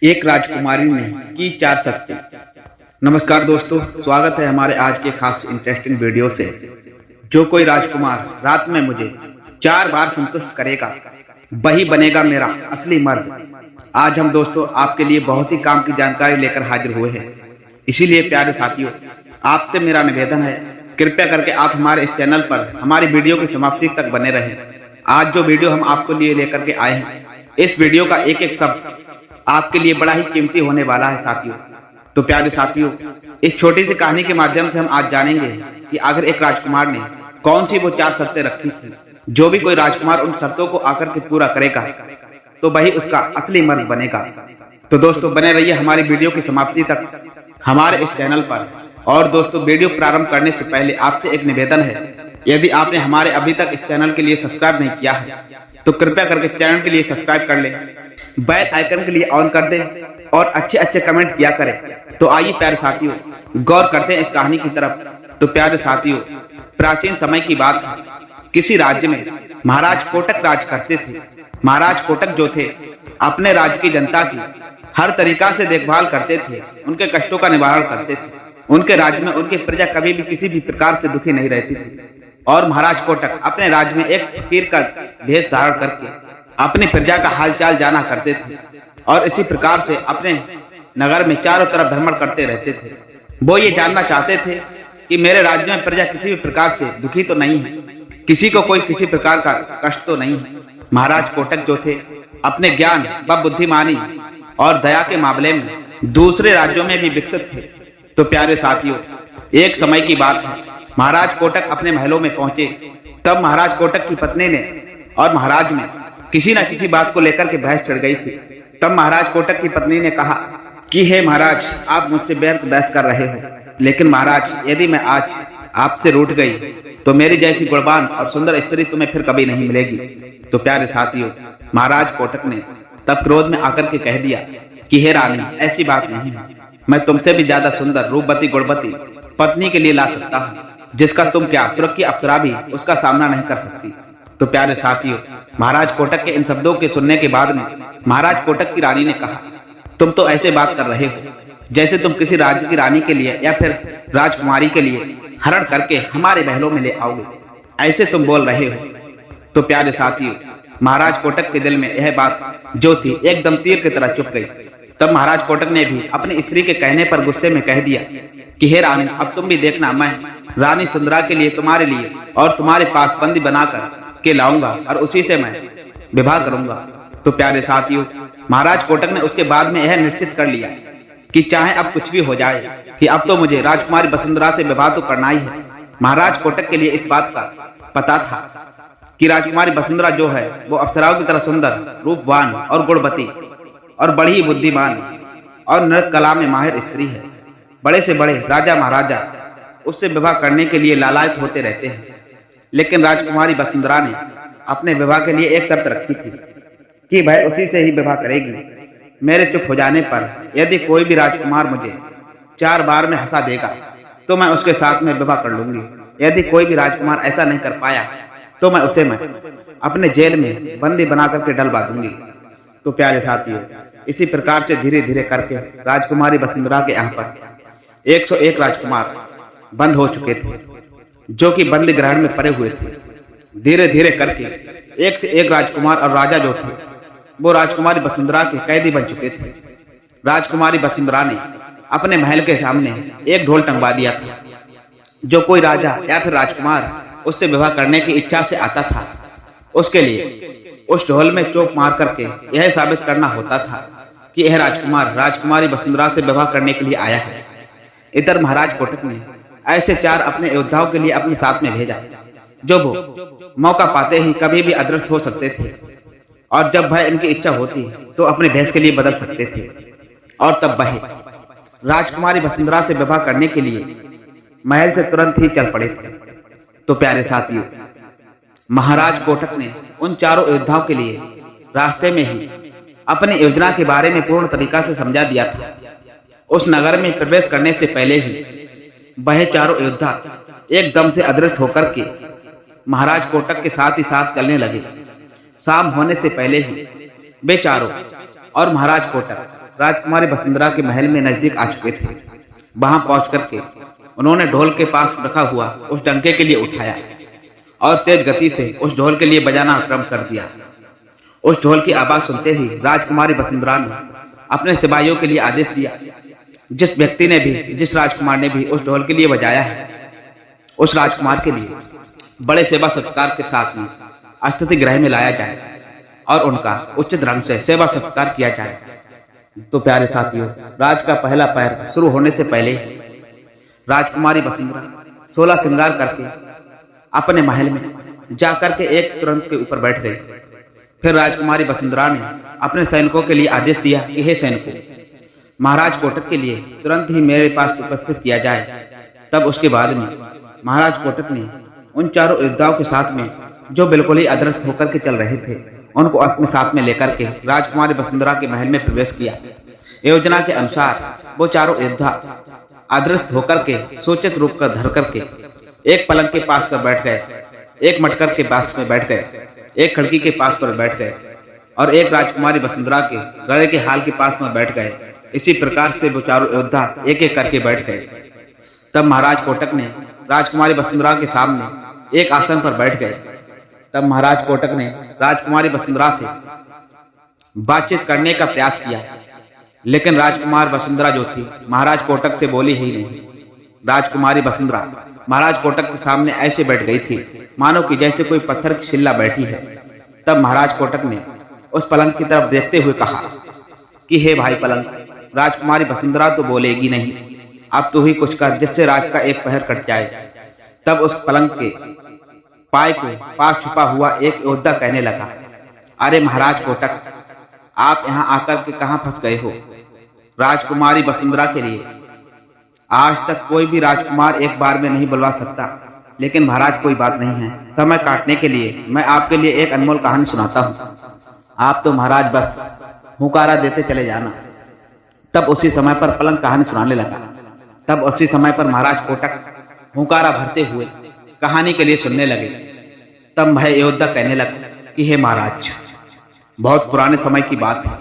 एक राजकुमारी ने की 4 सत्य। नमस्कार दोस्तों, स्वागत है हमारे आज के खास इंटरेस्टिंग वीडियो से। जो कोई राजकुमार रात में मुझे 4 बार संतुष्ट करेगा वही बनेगा मेरा असली मर्द। आज हम दोस्तों आपके लिए बहुत ही काम की जानकारी लेकर हाजिर हुए हैं। इसीलिए प्यारे साथियों, आपसे मेरा निवेदन है, कृपया करके आप हमारे इस चैनल पर हमारी वीडियो की समाप्ति तक बने रहें। आज जो वीडियो हम आपको लिए लेकर के आए हैं, इस वीडियो का एक एक शब्द आपके लिए बड़ा ही कीमती होने वाला है साथियों। तो प्यारे साथियों, इस छोटी सी कहानी के माध्यम से हम आज जानेंगे कि आखिर एक राजकुमार ने कौन सी वो 4 शर्तें रखी थी। जो भी कोई राजकुमार उन शर्तों को आकर के पूरा करेगा तो वही उसका असली मर्द बनेगा। तो दोस्तों बने रहिए हमारी वीडियो की समाप्ति तक हमारे इस चैनल पर। और दोस्तों, वीडियो प्रारंभ करने से पहले आपसे एक निवेदन है, यदि आपने हमारे अभी तक इस चैनल के लिए सब्सक्राइब नहीं किया है तो कृपया करके चैनल के लिए सब्सक्राइब कर ले, बेल आइकन के लिए ऑन कर दे और अच्छे अच्छे कमेंट किया करें। तो आइए प्यारे साथियों, गौर करते हैं इस कहानी की तरफ। तो प्यारे साथियों, प्राचीन समय की बात है, किसी राज्य में महाराज कोटक राज करते थे। महाराज कोटक जो थे अपने राज्य की जनता की हर तरीका से देखभाल करते थे, उनके कष्टों का निवारण करते थे। उनके राज्य में उनकी प्रजा कभी भी किसी भी प्रकार से दुखी नहीं रहती थी। और महाराज कोटक अपने राज्य में एक फकीर का भेष धारण करके अपनी प्रजा का हालचाल जाना करते थे और इसी प्रकार से अपने नगर में चारों तरफ भ्रमण करते रहते थे। वो ये जानना चाहते थे कि मेरे राज्य में प्रजा किसी भी प्रकार से दुखी तो नहीं है, किसी को कोई किसी प्रकार का कष्ट तो नहीं है। महाराज कोटक जो थे अपने ज्ञान व बुद्धिमानी और दया के मामले में दूसरे राज्यों में भी विकसित थे। तो प्यारे साथियों, एक समय की बात है, महाराज कोटक अपने महलों में पहुंचे। तब महाराज कोटक की पत्नी ने और महाराज में किसी न किसी बात को लेकर के बहस चढ़ गई थी। तब महाराज कोटक की पत्नी ने कहा कि हे महाराज, आप मुझसे व्यर्थ बहस कर रहे हो, लेकिन महाराज यदि मैं आज आपसे रूठ गई तो मेरी जैसी गुणवान और सुंदर स्त्री तुम्हें फिर कभी नहीं मिलेगी। तो प्यारे साथियों, महाराज कोटक ने तब क्रोध में आकर के कह दिया कि हे रानी, ऐसी बात नहीं है, मैं तुमसे भी ज्यादा सुंदर रूपवती गुणवती पत्नी के लिए ला सकता हूँ, जिसका तुम क्या सुरख की अप्सरा भी उसका सामना नहीं कर सकती। तो प्यारे साथियों, महाराज कोटक के इन शब्दों के सुनने के बाद में महाराज कोटक की रानी ने कहा, तुम तो ऐसे बात कर रहे हो जैसे तुम किसी राज्य की रानी के लिए या फिर राजकुमारी के लिए हरण करके हमारे महलों में ले आओगे, ऐसे तुम बोल रहे हो। तो प्यारे साथियों, महाराज कोटक के दिल में यह बात जो थी एकदम तीर की तरह चुभ गई। तब महाराज कोटक ने भी अपनी स्त्री के कहने पर गुस्से में कह दिया कि हे रानी, अब तुम भी देखना, मैं रानी सुंदरा के लिए तुम्हारे लिए और तुम्हारे पास बंदी बनाकर के लाऊंगा और उसी से मैं विवाह करूंगा। तो प्यारे साथियों, महाराज कोटक ने उसके बाद में यह निश्चित कर लिया कि चाहे अब कुछ भी हो जाए कि अब तो मुझे राजकुमारी वसुंधरा से विवाह तो करना ही है। महाराज कोटक के लिए इस बात का पता था कि राजकुमारी वसुंधरा जो है वो अप्सराओं की तरह सुंदर, रूपवान और गुणवती और बड़ी बुद्धिमान और नृत्य कला में माहिर स्त्री है। बड़े से बड़े राजा महाराजा उससे विवाह करने के लिए लालायित होते रहते हैं। लेकिन राजकुमारी वसुंधरा ने अपने विवाह के लिए एक शर्त रखी थी कि वह उसी से ही विवाह करेगी। मेरे चुप हो जाने पर यदि कोई भी राजकुमार मुझे 4 बार में हंसा देगा तो मैं उसके साथ में विवाह कर लूंगी। यदि कोई भी राजकुमार ऐसा नहीं कर पाया तो मैं उसे अपने जेल में बंदी बना करके डलवा दूंगी। तो प्यारे साथियों, इसी प्रकार से धीरे धीरे करके राजकुमारी वसुंधरा के यहाँ पर 101 राजकुमार बंद हो चुके थे, जो कि बंदी ग्रहण में पड़े हुए थे। धीरे धीरे करके एक से एक राजकुमार और राजा जो थे वो राजकुमारी वसुंधरा के कैदी बन चुके थे। राजकुमारी वसुंधरा ने अपने महल के सामने एक ढोल टंगवा दिया था। जो कोई राजा या फिर राजकुमार उससे विवाह करने की इच्छा से आता था, उसके लिए उस ढोल में चोट मार करके यह साबित करना होता था कि यह राजकुमार राजकुमारी वसुंधरा से विवाह करने के लिए आया है। इधर महाराज कोटक ने ऐसे 4 अपने योद्धाओं के लिए अपने साथ में भेजा, जो वो मौका पाते ही कभी भी अदृश्य हो सकते थे और जब वह इनकी इच्छा होती तो अपने भेष के लिए बदल सकते थे। और तब वह राजकुमारी वसुंधरा से विवाह करने के लिए महल से तुरंत ही चल पड़े थे। तो प्यारे साथियों, महाराज कोटक ने उन 4 योद्धाओं के लिए रास्ते में ही अपनी योजना के बारे में पूर्ण तरीका से समझा दिया था। उस नगर में प्रवेश करने से पहले ही वह 4 योद्धा एकदम से अदृश्य होकर के महाराज कोटक के साथ ही साथ चलने लगे। शाम होने से पहले ही वे चारों और महाराज कोटक राजकुमारी वसुंधरा के महल में नजदीक आ चुके थे। वहां पहुंच करके उन्होंने ढोल के पास रखा हुआ उस डंके के लिए उठाया और तेज गति से उस ढोल के लिए बजाना आरंभ कर दिया। उस ढोल की आवाज सुनते ही राजकुमारी वसुंधरा ने अपने सिपाहियों के लिए आदेश दिया। जिस व्यक्ति ने भी, जिस राजकुमार ने भी उस ढोल के लिए बजाया है, उस राजकुमार के लिए बड़े सेवा सत्कार के साथ में अतिथि गृह में लाया जाए और उनका उचित ढंग से सेवा सत्कार किया जाए। तो प्यारे साथियों, राज का पहला पैर शुरू होने से पहले राजकुमारी वसुंधरा 16 श्रृंगार करके अपने महल में जाकर के एक तुरंत के ऊपर बैठ गई। फिर राजकुमारी वसुंधरा ने अपने सैनिकों के लिए आदेश दिया कि हे सैनिकों, महाराज कोटक के लिए तुरंत ही मेरे पास उपस्थित किया जाए। तब उसके बाद में महाराज कोटक ने उन चारों योद्धाओं के साथ में, जो बिल्कुल ही अदृश्य होकर के चल रहे थे, उनको अपने साथ में लेकर के राजकुमारी वसुंधरा के महल में प्रवेश किया। योजना के अनुसार वो चारों योद्धा अदृश्य होकर के सूचित रूप का धर करके एक पलंग के पास पर बैठ गए, एक मटकर के पास में बैठ गए, एक खिड़की के पास पर बैठ गए और एक राजकुमारी वसुंधरा के गले के हाल के पास में बैठ गए। इसी प्रकार से वो चारों योद्धा एक एक करके बैठ गए। तब महाराज कोटक ने राजकुमारी वसुंधरा के सामने एक आसन पर बैठ गए। तब महाराज कोटक ने राजकुमारी वसुंधरा से बातचीत करने का प्रयास किया, लेकिन राजकुमार वसुंधरा जो थी महाराज कोटक से बोली ही नहीं। राजकुमारी वसुंधरा महाराज कोटक के सामने ऐसे बैठ गई थी मानो कि जैसे कोई पत्थर की शिला बैठी है। तब महाराज कोटक ने उस पलंग की तरफ देखते हुए कहा कि हे भाई पलंग, राजकुमारी वसुंधरा तो बोलेगी नहीं, अब तू ही कुछ कर जिससे राज का एक पहर कट जाए। तब उस पलंग के पाय के पास छुपा हुआ एक योद्धा कहने लगा, अरे महाराज कोटक, आप यहाँ आकर के कहाँ फंस गए हो? राजकुमारी वसुंधरा के लिए आज तक कोई भी राजकुमार एक बार में नहीं बुलवा सकता, लेकिन महाराज कोई बात नहीं है, समय काटने के लिए मैं आपके लिए एक अनमोल कहानी सुनाता हूँ। आप तो महाराज बस हुंकारा देते चले जाना। तब उसी समय पर पलंग कहानी सुनाने लगा। तब उसी समय पर महाराज कोटक हुंकारा भरते हुए कहानी के लिए सुनने लगे। तब वह योद्धा कहने लगा कि हे महाराज, बहुत पुराने समय की बात है,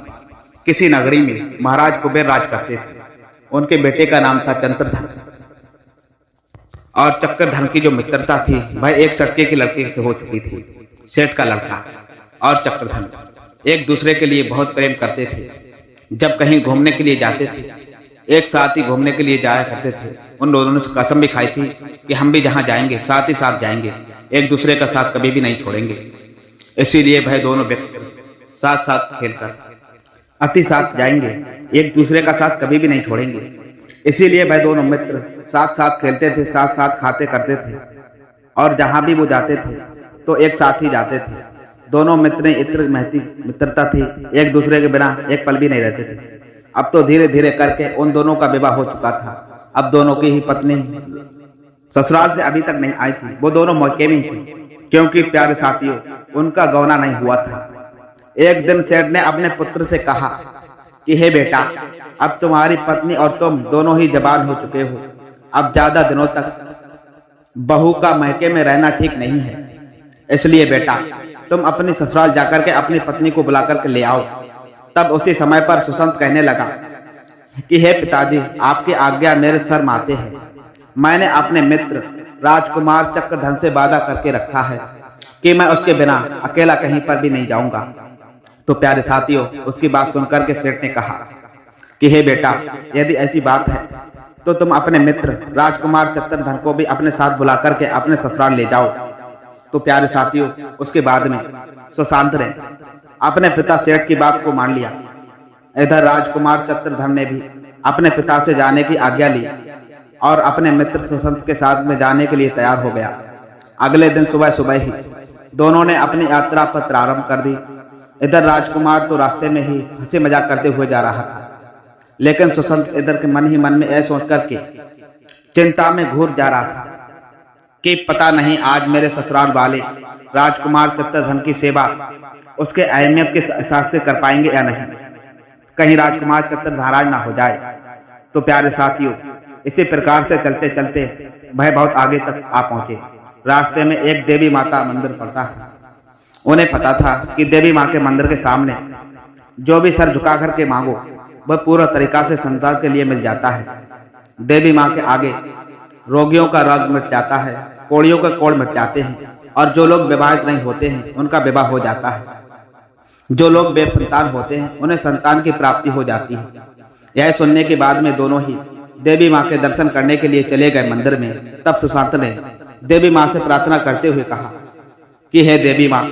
किसी नगरी में महाराज कुबेर राज करते थे। उनके बेटे का नाम था चंद्रधन और चक्रधन की जो मित्रता थी वह एक सटके की लड़की से हो चुकी थी। सेठ का लड़का और चक्रधन एक दूसरे के लिए बहुत प्रेम करते थे। जब कहीं घूमने के लिए जाते थे, एक साथ ही घूमने के लिए जाया करते थे। उन दोनों ने कसम भी खाई थी कि हम भी जहां जाएंगे साथ ही साथ जाएंगे, एक दूसरे का साथ कभी भी नहीं छोड़ेंगे। इसीलिए वह दोनों व्यक्ति साथ साथ खेलकर अति साथ जाएंगे, एक दूसरे का साथ कभी भी नहीं छोड़ेंगे। इसीलिए वह दोनों मित्र साथ साथ खेलते थे, साथ साथ खाते करते थे और जहां भी वो जाते थे तो एक साथ ही जाते थे। दोनों मित्र इतनी महती मित्रता थी, एक दूसरे के बिना एक पल भी नहीं रहते थे। अब तो धीरे धीरे करके उन दोनों का विवाह हो चुका था। अब दोनों की ही पत्नी ससुराल से अभी तक नहीं आई थी। वो दोनों मौके में थी, क्योंकि प्यारे साथियों उनका गौना नहीं हुआ था। एक दिन सेठ ने अपने पुत्र से कहा कि हे बेटा, अब तुम्हारी पत्नी और तुम दोनों ही जवान हो चुके हो, अब ज्यादा दिनों तक बहू का महके में रहना ठीक नहीं है। इसलिए बेटा तुम अपनी ससुराल जाकर के अपनी पत्नी को बुला करके ले आओ। तब उसी समय पर सुसंत कहने लगा कि हे पिताजी, आपकी आज्ञा मेरे सर माते है। मैंने अपने मित्र राजकुमार चक्रधन से वादा करके रखा है कि मैं उसके बिना अकेला कहीं पर भी नहीं जाऊंगा। तो प्यारे साथियों उसकी बात सुनकर के सेठ ने कहा कि हे बेटा, यदि ऐसी बात है तो तुम अपने मित्र राजकुमार चक्रधन को भी अपने साथ बुला करके अपने ससुराल ले जाओ। तो प्यारे साथियों उसके बाद में सुशांत ने अपने पिता सेठ की बात को मान लिया। इधर राजकुमार चक्रधन ने भी अपने पिता से जाने की आज्ञा ली और अपने मित्र सुशांत के साथ में जाने के लिए तैयार हो गया। अगले दिन सुबह सुबह ही दोनों ने अपनी यात्रा पर प्रारंभ कर दी। इधर राजकुमार तो रास्ते में ही हंसी मजाक करते हुए जा रहा था, लेकिन सुशांत इधर के मन ही मन में ऐसा सोच करके चिंता में घूर जा रहा था कि पता नहीं आज मेरे ससुराल वाले राजकुमार चक्रधन की सेवा उसके अहमियत के एहसास से कर पाएंगे या नहीं, कहीं राजकुमार चक्रधन नाराज ना हो जाए। तो प्यारे साथियों इसी प्रकार से चलते चलते वह बहुत आगे तक आ पहुंचे। रास्ते में एक देवी माता मंदिर पड़ता है। उन्हें पता था कि देवी माँ के मंदिर के सामने जो भी सर झुका करके मांगो वह पूरा तरीका से संसार के लिए मिल जाता है। देवी माँ के आगे रोगियों का रोग मिट जाता है, कोड़ियों के कोड़ मिट जाते हैं, और जो लोग विवाहित नहीं होते हैं उनका विवाह हो जाता है। जो लोग बेसंतान होते हैं उन्हें संतान की प्राप्ति हो जाती है। यह सुनने के बाद में दोनों ही देवी माँ के दर्शन करने के लिए चले गए मंदिर में। तब सुशांत ने देवी माँ से प्रार्थना करते हुए कहा कि हे देवी माँ,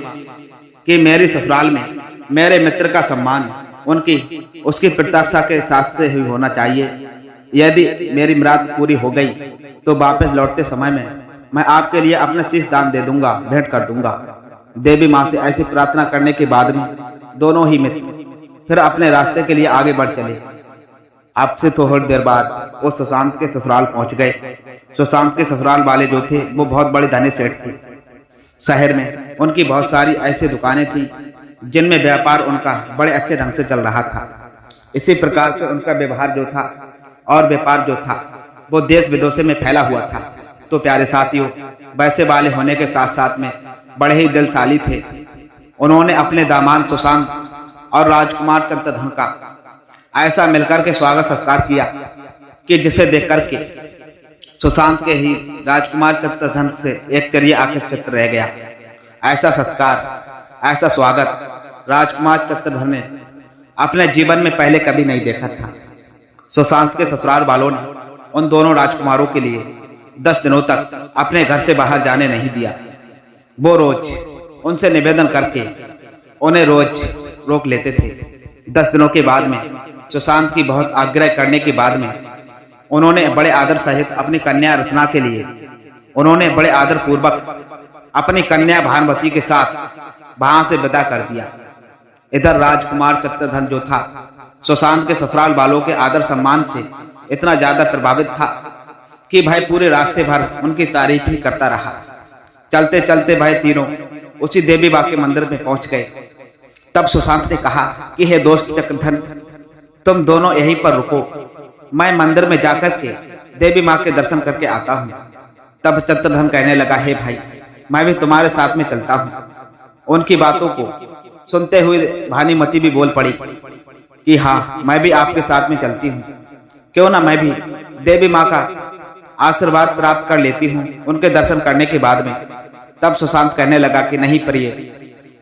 कि मेरी ससुराल में मेरे मित्र का सम्मान उसकी प्रतिष्ठा के साथ से ही होना चाहिए। यदि मेरी मुराद पूरी हो गई तो वापस लौटते समय में मैं आपके लिए अपना शीश दान दे दूंगा, भेंट कर दूंगा। देवी माँ से ऐसी प्रार्थना करने के बाद में दोनों ही मित्र फिर अपने रास्ते के लिए आगे बढ़ चले। आपसे थोड़ी देर बाद वो सुशांत के ससुराल पहुंच गए। सुशांत के ससुराल वाले जो थे वो बहुत बड़े धनी सेठ थे। शहर में उनकी बहुत सारी ऐसी दुकानें थी जिनमें व्यापार उनका बड़े अच्छे ढंग से चल रहा था। इसी प्रकार से उनका व्यवहार जो था और व्यापार जो था वो देश विदेशों में फैला हुआ था। तो प्यारे साथियों, वैसे वाले होने के साथ साथ में बड़े ही दिलशाली थे। उन्होंने अपने दामाद सुशांत और राजकुमार चंद्रधन का ऐसा मिलकर के स्वागत संस्कार किया कि जिसे देख करके सुशांत के ही राजकुमार चंद्रधन से एक चरिया आखिर चित्र रह गया। ऐसा सत्कार, ऐसा स्वागत राजकुमार चंद्रधन ने अपने जीवन में पहले कभी नहीं देखा था। सुशांत के ससुराल वालों ने उन दोनों राजकुमारों के लिए 10 दिनों तक अपने घर से बाहर जाने नहीं दिया। वो रोज उनसे निवेदन करके उन्हें रोज रोक लेते थे। 10 दिनों के बाद में सुशांत की बहुत आग्रह करने के बाद में उन्होंने बड़े आदर सहित अपनी कन्या रचना के लिए उन्होंने बड़े आदर पूर्वक अपनी कन्या भानुमति के साथ वहां से विदा कर दिया। इधर राजकुमार चंद्रधन जो था सुशांत के ससुराल वालों के आदर सम्मान से इतना ज्यादा प्रभावित था कि भाई पूरे रास्ते भर उनकी तारीफ ही करता रहा। चलते चलते भाई तीनों उसी देवी माँ के मंदिर में पहुंच गए। तब सुशांत ने कहा कि हे दोस्त चक्रधन, तुम दोनों यहीं पर रुको, मैं मंदिर में जाकर के देवी माँ के दर्शन करके आता हूँ। तब चक्रधन कहने लगा, हे भाई, मैं भी तुम्हारे साथ में चलता हूँ। उनकी बातों को सुनते हुए भानुमति भी बोल पड़ी कि हाँ, मैं भी आपके साथ में चलती हूँ। क्यों ना मैं भी देवी माँ का आशीर्वाद प्राप्त कर लेती हूँ उनके दर्शन करने के बाद में। तब सुशांत कहने लगा कि नहीं प्रिय,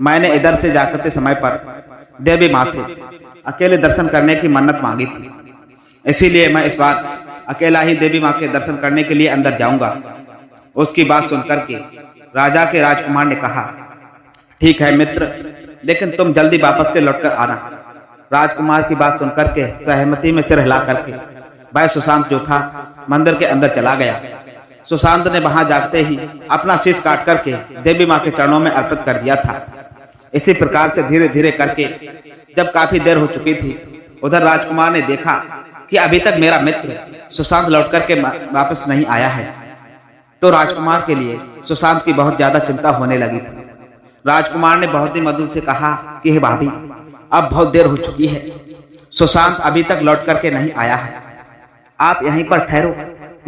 मैंने इधर से जाते समय पर देवी माँ से अकेले दर्शन करने की मन्नत मांगी थी, इसीलिए मैं इस बार अकेला ही देवी माँ के दर्शन करने के लिए अंदर जाऊंगा। उसकी बात सुनकर के राजा के राजकुमार ने कहा, ठीक है मित्र, लेकिन तुम जल्दी वापस के लौटकर आना। राजकुमार की बात सुनकर के सहमति में सिर हिला करके भाई सुशांत जो था मंदिर के अंदर चला गया। सुशांत ने वहां जाते ही अपना शीश काट करके देवी माँ के चरणों में अर्पित कर दिया था। इसी प्रकार से धीरे धीरे करके जब काफी देर हो चुकी थी, उधर राजकुमार ने देखा कि अभी तक मेरा मित्र सुशांत लौट करके वापस नहीं आया है। तो राजकुमार के लिए सुशांत की बहुत ज्यादा चिंता होने लगी थी। राजकुमार ने बहुत ही मधुर से कहा कि हे भाभी, अब बहुत देर हो चुकी है, सुशांत अभी तक लौट करके नहीं आया है, आप यहीं पर ठहरो,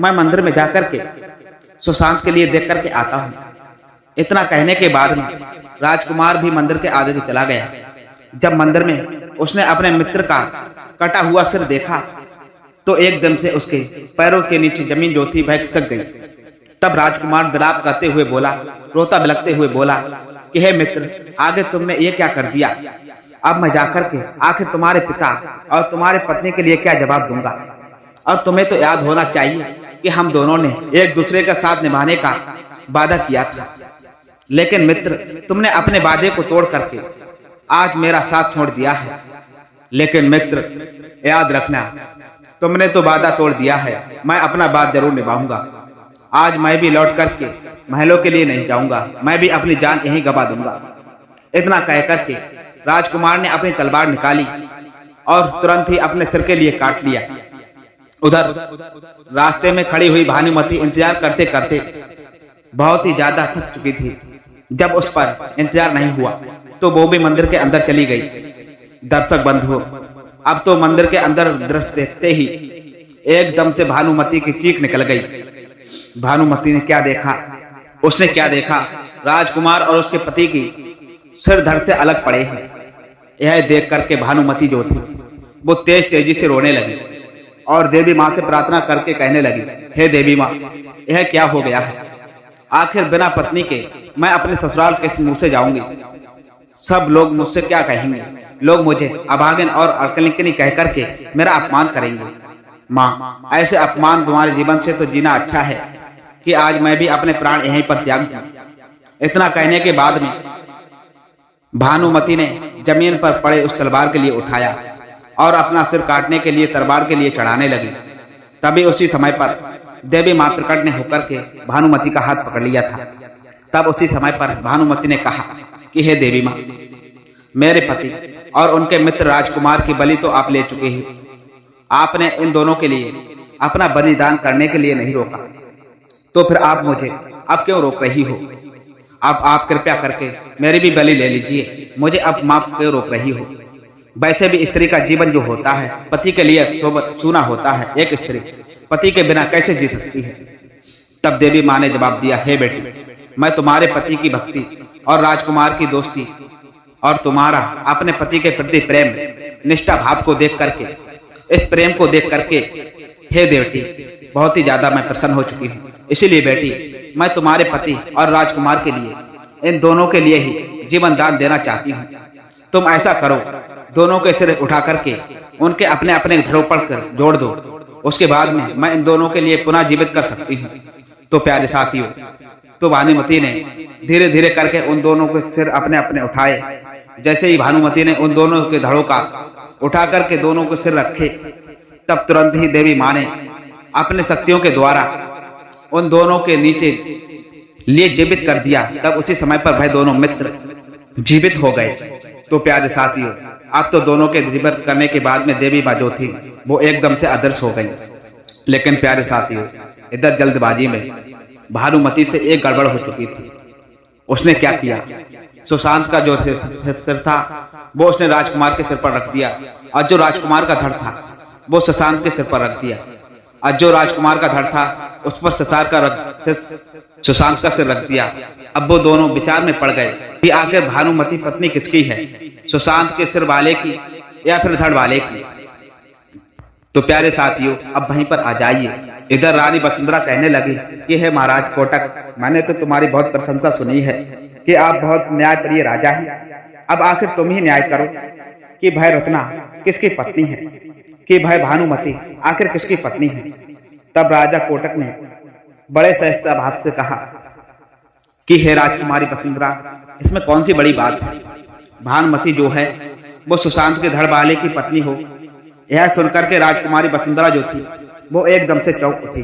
मैं मंदिर में जाकर के सुशांत के लिए देख करके आता हूँ। इतना कहने के बाद में राजकुमार भी मंदिर के आगे चला गया। जब मंदिर में उसने अपने मित्र का कटा हुआ सिर देखा तो एकदम से उसके पैरों के नीचे जमीन जो थी वह खिसक गई। तब राजकुमार विलाप करते हुए बोला, रोता बिलखते हुए बोला कि हे मित्र, आगे तुमने ये क्या कर दिया? अब मैं जाकर के आखिर तुम्हारे पिता और तुम्हारे पत्नी के लिए क्या जवाब दूंगा? और तुम्हें तो याद होना चाहिए कि हम दोनों ने एक दूसरे का साथ निभाने का वादा किया था, लेकिन मित्र तुमने अपने वादे को तोड़ करके आज मेरा साथ छोड़ दिया है। लेकिन मित्र याद रखना, तुमने तो वादा तोड़ दिया है, मैं अपना बात जरूर निभाऊंगा। आज मैं भी लौट करके महलों के लिए नहीं जाऊंगा, मैं भी अपनी जान यहीं गवा दूंगा। इतना कहकर के राजकुमार ने अपनी तलवार निकाली और तुरंत ही अपने सिर के लिए काट लिया। उधर रास्ते में खड़ी हुई भानुमति इंतजार करते करते बहुत ही ज्यादा थक चुकी थी। जब उस पर इंतजार नहीं हुआ तो वो भी मंदिर के अंदर चली गई। दर्शक बंधुओं, अब तो मंदिर के अंदर दृश्य देखते ही एकदम से भानुमति की चीख निकल गई। भानुमति ने क्या देखा? उसने क्या देखा? राजकुमार और उसके पति की सिर धड़ से अलग पड़े हैं। यह देख करके भानुमति जो थी वो तेजी से रोने लगी और देवी माँ से प्रार्थना करके कहने लगी, हे देवी माँ, यह क्या हो गया है? आखिर बिना पत्नी के मैं अपने ससुराल किस मुंह से जाऊंगी? सब लोग मुझसे क्या कहेंगे? लोग मुझे अभागिन और अकलिंकिनी कह करके मेरा अपमान करेंगे। माँ, ऐसे अपमान तुम्हारे जीवन से तो जीना अच्छा है कि आज मैं भी अपने प्राण यहीं पर त्याग दूं। इतना कहने के बाद में भानुमति ने जमीन पर पड़े उस तलवार के लिए उठाया और अपना सिर काटने के लिए तलवार के लिए चढ़ाने लगी। तभी उसी समय पर देवी मां प्रकट ने होकर के भानुमति का हाथ पकड़ लिया था। तब उसी समय पर भानुमति ने कहा कि हे देवी मां, मेरे पति और उनके मित्र राजकुमार की बलि तो आप ले चुके हैं। आपने इन दोनों के लिए अपना बलिदान करने के लिए नहीं रोका, तो फिर आप मुझे अब क्यों रोक रही हो? अब आप कृपया करके मेरी भी बलि ले लीजिए, मुझे अब माफ क्यों रोक रही हो? वैसे भी स्त्री का जीवन जो होता है पति के लिए सूना होता है। एक स्त्री पति के बिना कैसे जी सकती है? तब देवी मां ने जवाब दिया, हे बेटी, मैं तुम्हारे पति की भक्ति और राजकुमार की दोस्ती और तुम्हारा अपने पति के प्रति प्रेम निष्ठा भाव को देख करके, इस प्रेम को देख करके हे देवती, बहुत ही ज्यादा मैं प्रसन्न हो चुकी हूँ। इसीलिए बेटी, मैं तुम्हारे पति और राजकुमार के लिए, इन दोनों के लिए ही जीवन दान देना चाहती हूँ। तुम ऐसा करो, दोनों के सिर उठा करके उनके अपने अपने धड़ों पर कर जोड़ दो। उसके बाद में मैं इन दोनों के लिए पुनः जीवित कर सकती हूँ। तो प्यारे साथियों, तो भानुमति ने धीरे धीरे करके उन दोनों के सिर अपने अपने उठाए। जैसे ही भानुमति ने उन दोनों के धड़ों का उठा करके दोनों के सिर रखे, तब तुरंत ही देवी मां ने अपने शक्तियों के द्वारा उन दोनों के नीचे लिए जीवित कर दिया। तब उसी समय पर वह दोनों मित्र जीवित हो गए। तो प्यारे साथियों, अब तो दोनों के जीवित करने के बाद में देवी मां जो थी वो एकदम से अदृश्य हो गई। लेकिन प्यारे साथियों, इधर जल्दबाजी में भानुमति से एक गड़बड़ हो चुकी थी। उसने क्या किया? सुशांत का जो सिर था वो उसने राजकुमार के सिर पर रख दिया, और जो राजकुमार का धड़ था वो सुशांत के सिर पर रख दिया, और जो राजकुमार का धड़ था उस पर सुशांत का सिर रख दिया। अब वो दोनों विचार में पड़ गए कि आखिर भानुमति पत्नी किसकी है, सुशांत के सिर वाले की या फिर धड़ वाले की। तो प्यारे साथियों, अब वहीं पर आ जाइए। इधर रानी वसुंधरा कहने लगी कि हे महाराज कोटक, मैंने तो तुम्हारी बहुत प्रशंसा सुनी है कि आप बहुत न्यायप्रिय राजा हैं। अब आखिर तुम ही न्याय करो कि भाई रत्ना किसकी पत्नी है, कि भाई भानुमति आखिर किसकी पत्नी है। तब राजा कोटक ने बड़े सहजता भाव से कहा कि हे राजकुमारी वसुंधरा, इसमें कौन सी बड़ी बात है? भानुमति जो है वो सुशांत के धड़ वाले की पत्नी हो। यह सुनकर के राजकुमारी वसुंधरा जो थी वो एकदम से चौंक उठी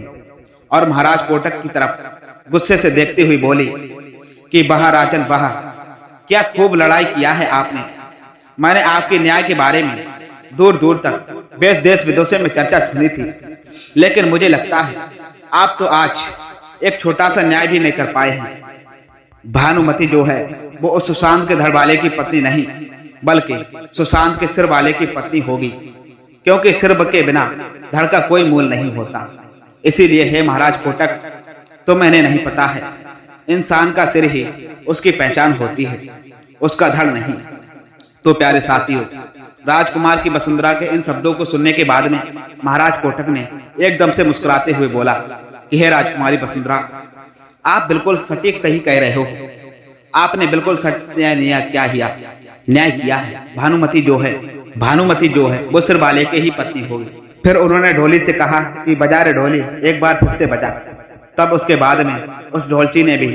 और महाराज कोटक की तरफ गुस्से से देखती हुई बोली कि वाह राजन वाह, क्या खूब लड़ाई किया है आपने। मैंने आपके न्याय के बारे में दूर दूर तक देश विदेशों में चर्चा सुनी थी, लेकिन मुझे लगता है आप तो आज एक छोटा सा न्याय भी नहीं कर पाए हैं। भानुमति जो है वो उस सुशांत के धड़ वाले की पत्नी नहीं, बल्कि सुशांत के सिर वाले की पत्नी होगी, क्योंकि सिर के बिना धड़ का कोई मूल नहीं होता। इसीलिए हे महाराज कोटक, तो मैंने नहीं पता है, इंसान का सिर ही उसकी पहचान होती है, उसका धड़ नहीं। तो प्यारे साथियों, राजकुमार की वसुंधरा के इन शब्दों को सुनने के बाद में महाराज कोटक ने एकदम से मुस्कुराते हुए बोला कि हे राजकुमारी वसुंधरा, आप बिल्कुल सटीक सही कह रहे हो। आपने बिल्कुल सत्य न्याय किया है। भानुमति जो है वो सिर वाले के ही पत्नी होगी। फिर उन्होंने ढोली से कहा कि बजा रे ढोली, एक बार फिर से बजा। तब उसके बाद में उस ढोलची ने भी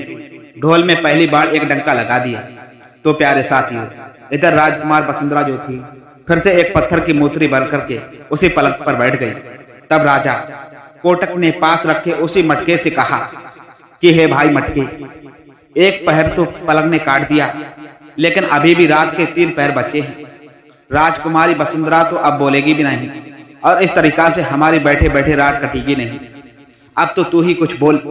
ढोल में पहली बार एक डंका लगा दिया। तो प्यारे साथियों, इधर राजकुमार वसुंधरा जो थी फिर से एक पत्थर की मूर्ति बन करके उसी पलक पर बैठ गई। तब राजा कोटक ने पास रखे उसी मटके से कहा कि हे भाई मटके, एक पहर तो पलक ने काट दिया, लेकिन अभी भी रात के 3 पहर बचे हैं। राजकुमारी वसुंधरा तो अब बोलेगी भी नहीं, और इस तरीका से हमारी बैठे बैठे रात कटेगी नहीं। अब तो तू ही कुछ बोल,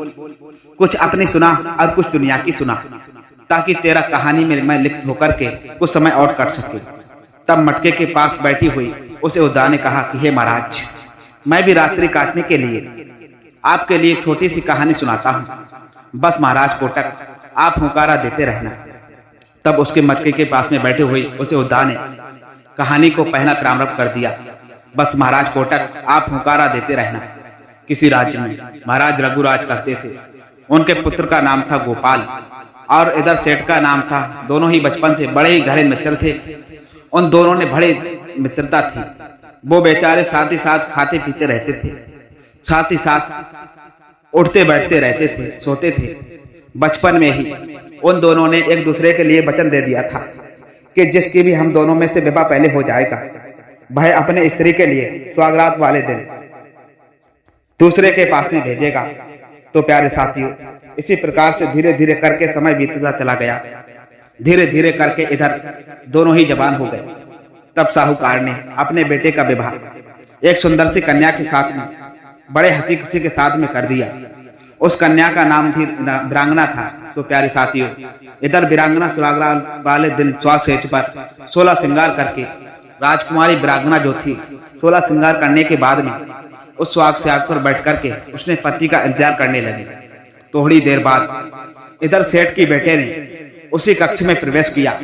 कुछ अपनी सुना और कुछ दुनिया की सुना, ताकि तेरा कहानी में मैं लिप्त होकर के कुछ समय और कट सके। तब मटके के पास बैठी हुई उस योद्धा ने कहा कि हे महाराज, मैं भी रात्रि काटने के लिए आपके लिए एक छोटी सी कहानी सुनाता हूँ। बस महाराज कोटक, आप हुंकारा देते रहना। तब उसके मटके के पास में बैठे हुए उस योद्धा ने कहानी को पहला प्रारंभ कर दिया बस महाराज कोटर आप हुंकारा देते रहना। किसी राज्य में महाराज रघुराज करते थे। उनके पुत्र का नाम था गोपाल और इधर सेठ का नाम था। दोनों ही बचपन से बड़े ही घरे मित्र थे। उन दोनों ने बड़े मित्रता थी। वो बेचारे साथ ही साथ खाते पीते रहते थे, साथ ही साथ उठते बैठते रहते थे, सोते थे। बचपन में ही उन दोनों ने एक दूसरे के लिए वचन दे दिया था कि जिसकी भी हम दोनों में से विवाह पहले हो जाएगा, वह अपने स्त्री के लिए सुहागरात वाले दिन दूसरे के पास में भेजेगा। तो प्यारे साथियों, इसी प्रकार से धीरे धीरे करके समय बीतता चला गया। धीरे धीरे करके इधर दोनों ही जवान हो गए। तब साहूकार ने अपने बेटे का विवाह एक सुंदर सी कन्या के साथ में बड़े हंसी खुशी के साथ में कर दिया। उस कन्या का नाम भी वीरांगना था। तो प्यारे साथियों, इधर वीरांगना सुहागरात वाले दिन स्वासेच पर 16 श्रृंगार करके राजकुमारी वीरांगना जो थी 16 श्रृंगार करने के बाद में उस सुहाग साग पर बैठ करके उसने पति का इंतजार करने लगी। थोड़ी देर बाद इधर सेठ की बेटे ने उसी कक्ष में प्रवेश किया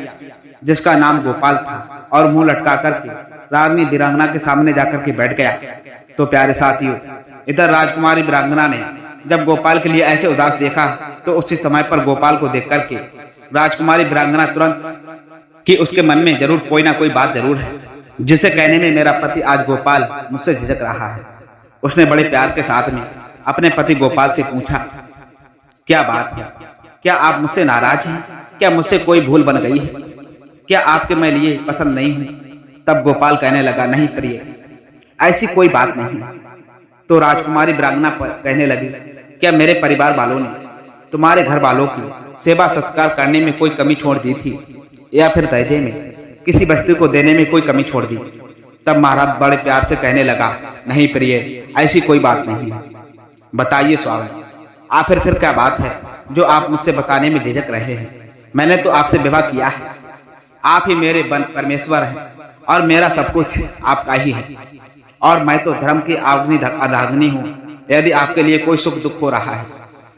जिसका नाम गोपाल था और मुंह लटका करके रानी वीरांगना के सामने जाकर के बैठ गया। तो प्यारे साथियों, इधर राजकुमारी वीरांगना ने जब गोपाल के लिए ऐसे उदास देखा तो उसी समय पर गोपाल को देख करके राजकुमारी वीरांगना तुरंत कि उसके मन में जरूर कोई ना कोई बात जरूर है जिसे कहने में मेरा पति आज गोपाल मुझसे झिझक रहा है। उसने बड़े प्यार के साथ में अपने पति गोपाल से पूछा, क्या बात है? क्या आप मुझसे नाराज हैं? क्या मुझसे कोई भूल बन गई है? क्या आपके मैं लिए पसंद नहीं हूं? तब गोपाल कहने लगा, नहीं प्रिय, ऐसी कोई बात नहीं। तो राजकुमारी वीरांगना कहने लगी, क्या मेरे परिवार वालों ने तुम्हारे घर वालों की सेवा सत्कार करने में कोई कमी छोड़ दी थी या फिर दहेज में किसी वस्तु को देने में कोई कमी छोड़ दी? तब महाराज बड़े प्यार से कहने लगा, नहीं प्रिय, ऐसी कोई बात नहीं है। बताइए स्वामी, आखिर फिर क्या बात है जो आप मुझसे बताने में झिझक रहे हैं? मैंने तो आपसे विवाह किया है। आप ही मेरे परमेश्वर हैं और मेरा सब कुछ आपका ही है और मैं तो धर्म की आराधनी हूँ। यदि आपके लिए कोई सुख दुख हो रहा है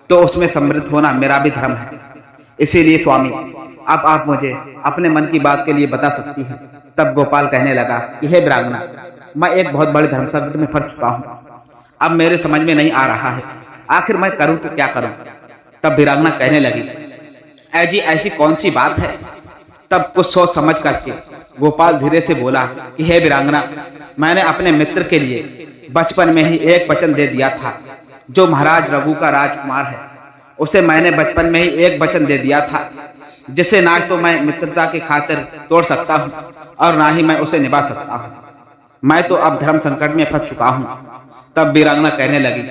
तो उसमें समृद्ध होना मेरा भी धर्म है। इसीलिए स्वामी, अब आप मुझे अपने मन की बात के लिए बता सकती हैं। तब गोपाल कहने लगा कि हे वीरांगना, मैं एक बहुत बड़े धर्म संकट में फंस चुका हूँ। अब मेरे समझ में नहीं आ रहा है आखिर मैं करूं तो क्या करूं। तब वीरांगना कहने लगी, ऐजी ऐसी कौन सी बात है? तब कुछ सोच समझ करके गोपाल धीरे से बोला कि हे वीरांगना, मैंने अपने मित्र के लिए बचपन में ही एक वचन दे दिया था। जो महाराज रघु का राजकुमार है उसे मैंने बचपन में ही एक वचन दे दिया था जिसे ना तो मैं मित्रता की खातिर तोड़ सकता हूँ और ना ही मैं उसे निभा सकता हूँ। मैं तो अब धर्म संकट में फंस चुका हूँ। तब वीरांगना कहने लगी,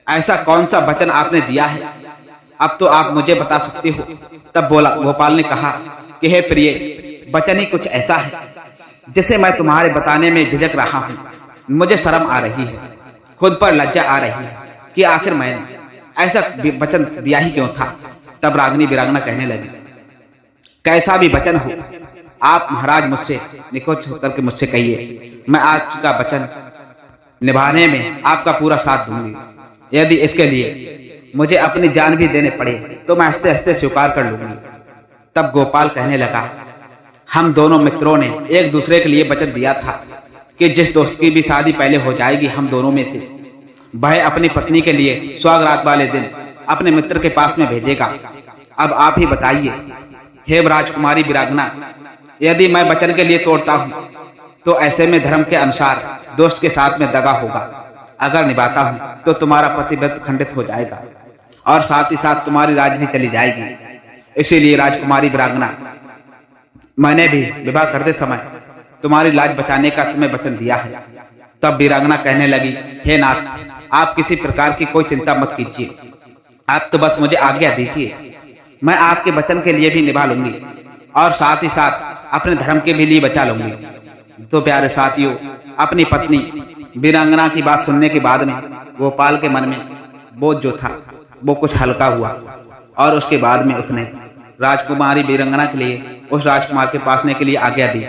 ऐसा कौन सा वचन आपने दिया है? अब तो आप मुझे बता सकती हो। तब गोपाल ने कहा कि हे प्रिय, वचन ही कुछ ऐसा है जिसे मैं तुम्हारे बताने में झिझक रहा हूँ। मुझे शर्म आ रही है, खुद पर लज्जा आ रही है कि आखिर मैंने ऐसा वचन दिया ही क्यों था। तब रागिनी वीरांगना कहने लगी, कैसा भी वचन हो, आप महाराज मुझसे निकोच होकर के मुझसे कहिए। मैं आज का वचन निभाने में आपका पूरा साथ दूंगी। यदि इसके लिए मुझे अपनी जान भी देने पड़े तो मैं हंसते हंसते स्वीकार कर लूंगी। तब गोपाल कहने लगा, हम दोनों मित्रों ने एक दूसरे के लिए वचन दिया था कि जिस दोस्त की भी शादी पहले हो जाएगी हम दोनों में से, वह अपनी पत्नी के लिए सुहागरात वाले दिन अपने मित्र के पास में भेजेगा। अब आप ही बताइए हे राजकुमारी वीरांगना, यदि मैं वचन के लिए तोड़ता हूँ तो ऐसे में धर्म के अनुसार दोस्त के साथ में दगा होगा। अगर निभाता हूँ तो तुम्हारा प्रतिबद्ध खंडित हो जाएगा और साथ ही साथ तुम्हारी राज भी चली जाएगी। इसीलिए राजकुमारी वीरांगना, मैंने भी विवाह करते समय तुम्हारी लाज बचाने का तुम्हें वचन दिया है। तब वीरांगना कहने लगी, हे नाथ, आप किसी प्रकार की कोई चिंता मत कीजिए, आप तो बस मुझे आज्ञा दीजिए, मैं आपके वचन के लिए भी निभा लूंगी और साथ ही साथ अपने धर्म के भी लिए बचा लूंगी। तो प्यारे साथियों, अपनी पत्नी वीरांगना की बात सुनने के बाद में गोपाल के मन में बोझ जो था वो कुछ हल्का हुआ और उसके बाद में उसने राजकुमारी वीरांगना के लिए उस राजकुमार के पास आने के लिए आज्ञा दी।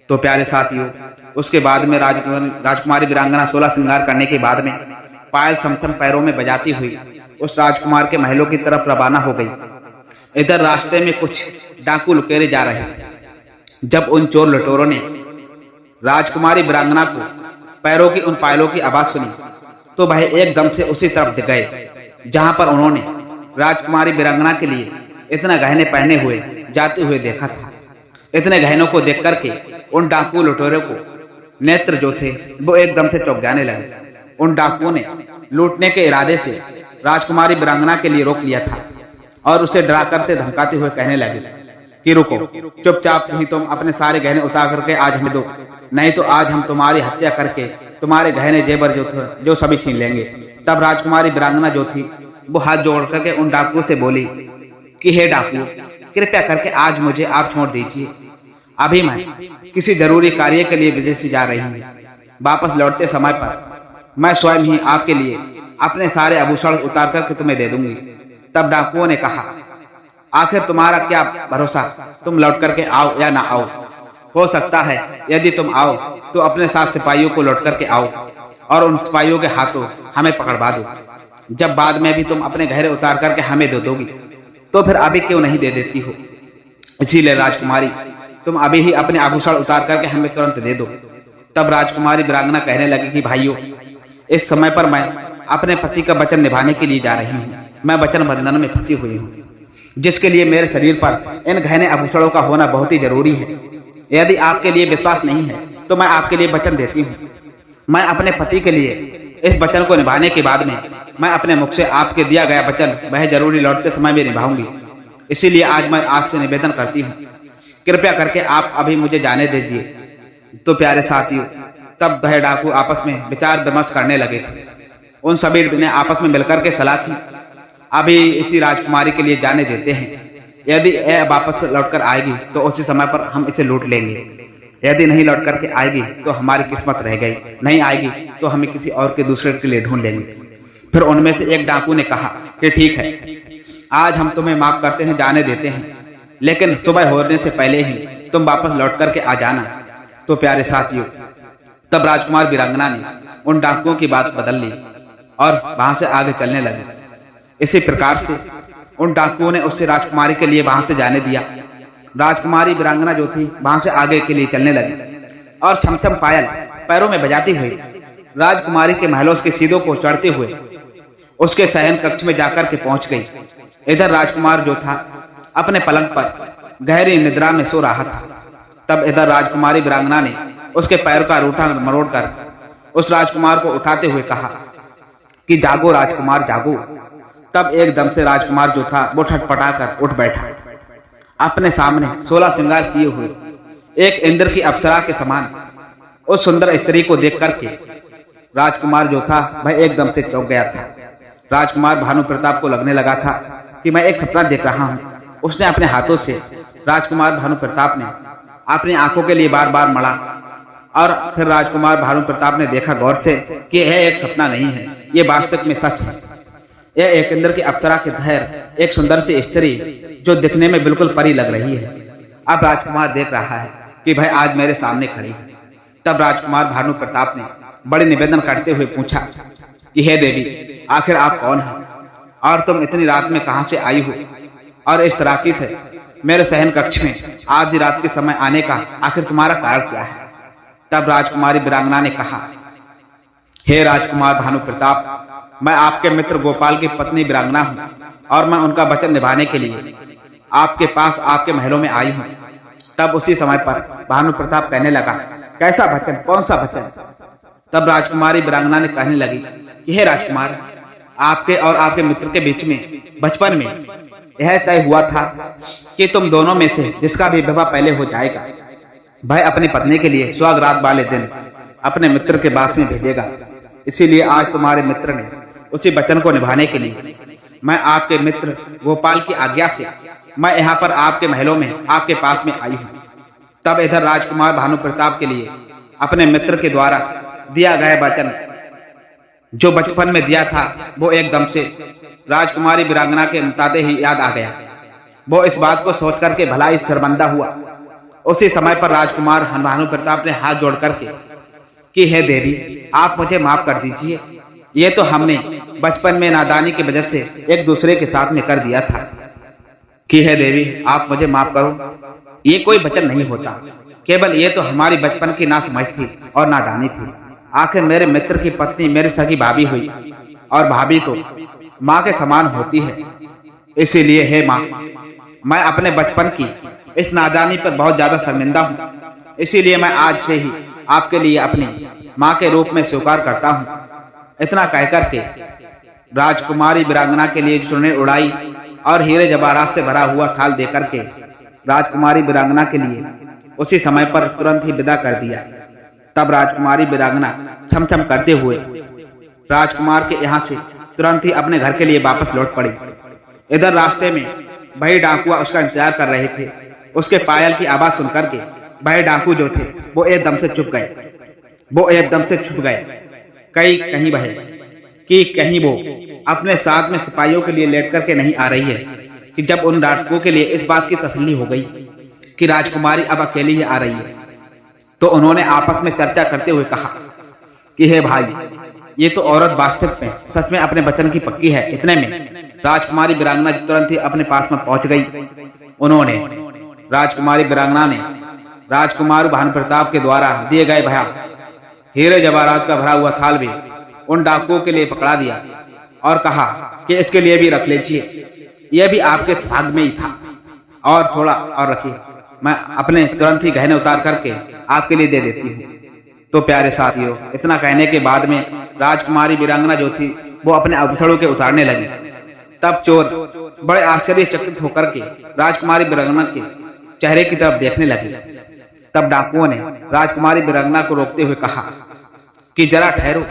तो प्यारे साथियों, उसके बाद में राजकुमारी वीरांगना 16 श्रृंगार करने के बाद में पायल छमछम पैरों में बजाती हुई उस राजकुमार के महलों की तरफ रवाना हो गई। इधर रास्ते में कुछ डाकू लुटेरे जा रहे थे। जब उन चोर लुटेरों ने राजकुमारी वीरांगना को पैरों की उन पायलों की आवाज सुनी तो वह एकदम से उसी तरफ गए जहां पर उन्होंने राजकुमारी वीरांगना के लिए इतना गहने पहने हुए जाते हुए देखा था। इतने गहनों को देख करके उन डाकू लुटेरों को नेत्र जो थे वो एकदम से चौंक जाने लगे। उन डाकुओं ने लूटने के इरादे से राजकुमारी वीरांगना के लिए रोक लिया था और उसे डरा करते धमकाते हुए कहने लगे कि रुको, चुपचाप ही तुम अपने सारे गहने उतार करके आज हमें दो, नहीं तो आज हम तुम्हारी हत्या करके तुम्हारे गहने जेवर जो सभी छीन लेंगे। तब राजकुमारी वीरांगना जो थी वो हाथ जोड़ करके उन डाकुओं से बोली कि हे डाकुओं, कृपया करके आज मुझे आप छोड़ दीजिए। अभी मैं किसी जरूरी कार्य के लिए विदेश जा रही हूँ। वापस लौटते समय पर मैं स्वयं ही आपके लिए अपने सारे आभूषण उतार करके तुम्हें दे दूंगी। तब डाकुओं ने कहा, आखिर तुम्हारा क्या भरोसा, तुम लौट करके आओ या ना आओ। हो सकता है यदि तुम आओ तो अपने साथ सिपाहियों को लौट करके आओ और उन सिपाहियों के हाथों हमें पकड़वा दो। जब बाद में भी तुम अपने गहने उतार करके हमें दे दोगी तो फिर अभी क्यों नहीं दे देती हो? इसीलिए राजकुमारी, तुम अभी ही अपने आभूषण उतार करके हमें तुरंत दे दो। तब राजकुमारी वीरांगना कहने लगी कि भाइयों, इस समय पर मैं अपने पति का वचन निभाने के लिए जा रही हूँ। मैं वचन बंधन में फंसी हुई हूँ, जिसके लिए मेरे शरीर पर इन गहने आभूषणों का होना बहुत ही जरूरी है। यदि आपके लिए विश्वास नहीं है तो मैं आपके लिए वचन देती हूँ। मैं अपने पति के लिए इस वचन को निभाने के बाद में मैं अपने मुख से आपके दिया गया वचन वह जरूरी लौटते समय में निभाऊंगी। इसीलिए आज मैं आज से निवेदन करती हूँ, कृपया करके आप अभी मुझे जाने दीजिए। तो प्यारे साथियों, तब वह डाकू आपस में विचार विमर्श करने लगे थे। उन सभी ने आपस में मिलकर के सलाह की, अभी इसी राजकुमारी के लिए जाने देते हैं। यदि यह वापस लौटकर आएगी तो उसी समय पर हम इसे लूट लेंगे। यदि नहीं लौट करके आएगी तो हमारी किस्मत रह गई, नहीं आएगी तो हमें किसी और के दूसरे के लिए ढूंढ लेंगे। फिर उनमें से एक डाकू ने कहा कि ठीक है, आज हम तुम्हें माफ करते हैं, जाने देते हैं, लेकिन सुबह होने से पहले ही तुम वापस लौट करके आ जाना। तो प्यारे साथियों, तब राजकुमार वीरांगना ने उन डाकुओं की बात बदल ली और वहां से आगे चलने लगे। इसी प्रकार से उन डाकुओं ने उससे राजकुमारी के लिए वहां से जाने दिया। राजकुमारी वीरांगना जो थी वहां से आगे के लिए चलने लगी और छमछम पायल पैरों में बजाती हुई राजकुमारी के महलों के सीधों को चढ़ते हुए उसके शयन कक्ष में जाकर के पहुंच गई। इधर राजकुमार जो था अपने पलंग पर गहरी निद्रा में सो रहा था। तब इधर राजकुमारी वीरांगना ने उसके पैर का रूठा मरोड़ कर उस राजकुमार को उठाते हुए कहा कि जागो राजकुमार, जागो। तब एकदम से राजकुमार जो था वो छटपटाकर उठ बैठा। अपने सामने 16 श्रृंगार किए हुए एक इंद्र की अप्सरा के समान उस सुंदर स्त्री को देख करके राजकुमार जो था वह एकदम से चौंक गया था। राजकुमार भानु प्रताप को लगने लगा था कि मैं एक सपना देख रहा हूं। उसने अपने हाथों से राजकुमार भानु प्रताप ने अपनी आंखों के लिए बार बार मड़ा और फिर राजकुमार भानु प्रताप ने देखा गौर से कि यह एक सपना नहीं है, ये वास्तव में सच है। यह एक इंद्र की अप्सरा के धैर्य एक सुंदर सी स्त्री जो दिखने में बिल्कुल परी लग रही है। अब राजकुमार देख रहा है कि भाई आज मेरे सामने खड़ी है। तब राजकुमार भानु प्रताप ने बड़े निवेदन करते हुए पूछा कि हे देवी, आखिर आप कौन हैं और तुम इतनी रात में कहां से आई हो और इस तराकी से मेरे शयन कक्ष में आधी रात के समय आने का आखिर तुम्हारा कारण क्या है? तब राजकुमारी वीरांगना ने कहा, हे राजकुमार भानु प्रताप, मैं आपके मित्र गोपाल की पत्नी वीरांगना हूं और मैं उनका वचन निभाने के लिए आपके पास आपके महलों में आई हूं। तब उसी समय पर भानु प्रताप कहने लगा, कैसा वचन, कौन सा वचन? तब राजकुमारी वीरांगना ने कहने लगी कि हे राजकुमार, आपके और आपके मित्र के बीच में बचपन में यह तय हुआ था कि तुम दोनों में से जिसका भी विवाह पहले हो जाएगा वह अपनी पत्नी के लिए सुहागरात वाले दिन अपने मित्र के पास में भेजेगा। इसीलिए आज तुम्हारे मित्र ने उसी वचन को निभाने के लिए मैं आपके मित्र गोपाल की आज्ञा से मैं यहाँ पर आपके महलों में आपके पास में आई हूँ। तब इधर राजकुमार भानु प्रताप के लिए अपने मित्र के द्वारा दिया गया वचन जो बचपन में दिया था वो एकदम से राजकुमारी वीरांगना के मुतादे ही याद आ गया। वो इस बात को सोच करके भला ही शर्मिंदा हुआ। उसी समय पर राजकुमार भानु प्रताप ने हाथ जोड़ करके कि हे देवी, आप मुझे माफ कर दीजिए, ये तो हमने बचपन में नादानी की वजह से एक दूसरे के साथ में कर दिया था। कि हे देवी, आप मुझे माफ करो, ये कोई वचन नहीं होता। केवल ये तो हमारी बचपन की नासमझ थी और नादानी थी। आखिर मेरे मित्र की पत्नी मेरी सगी भाभी हुई, और भाभी तो माँ के समान होती है। इसीलिए हे माँ, मैं अपने बचपन की इस नादानी पर बहुत ज्यादा शर्मिंदा हूँ। इसीलिए मैं आज से ही आपके लिए अपनी माँ के रूप में स्वीकार करता हूँ। इतना कहकर के राजकुमारी वीरांगना के लिए चुन्नी उड़ाई और हीरे जवाहरात से भरा हुआ थाल देकर के राजकुमारी वीरांगना के लिए उसी समय पर तुरंत ही विदा कर दिया। तब राजकुमारी वीरांगना छम-छम करते हुए राजकुमार के यहाँ से तुरंत ही अपने घर के लिए वापस लौट पड़ी। इधर रास्ते में वही डाकुआ उसका इंतजार कर रहे थे। उसके पायल की आवाज सुनकर के वही डाकू जो थे वो एकदम से छुप गए। कहीं वह कि कहीं वो अपने साथ में सिपाहियों के लिए लेट करके नहीं आ रही है। कि जब उन डाकुओं के लिए इस बात की तसल्ली हो गई कि राजकुमारी अब अकेली ही आ रही है, तो उन्होंने आपस में चर्चा करते हुए कहा कि हे भाई, ये तो औरत वास्तव में सच में अपने वचन की पक्की है। इतने में राजकुमारी वीरांगना तुरंत ही अपने पास में पहुंच गई। राजकुमारी वीरांगना ने राजकुमार भानुप्रताप के द्वारा दिए गए भया हीरे जवाहरात का भरा हुआ थाल भी उन डाकुओं के लिए पकड़ा दिया और कहा कि इसके लिए भी रख लीजिए, यह भी आपके भाग में ही था, और थोड़ा और रखिए, मैं अपने तुरंत ही गहने उतार करके आपके लिए दे देती हूँ। तो प्यारे साथियों, इतना कहने के बाद में राजकुमारी वीरांगना जो थी वो अपने आभूषणों के उतारने लगी। तब चोर बड़े आश्चर्यचकित होकर के राजकुमारी वीरांगना के चेहरे की तरफ देखने लगे। तब डाकुओं ने राजकुमारी वीरांगना को रोकते हुए कहा कि जरा ठहरो,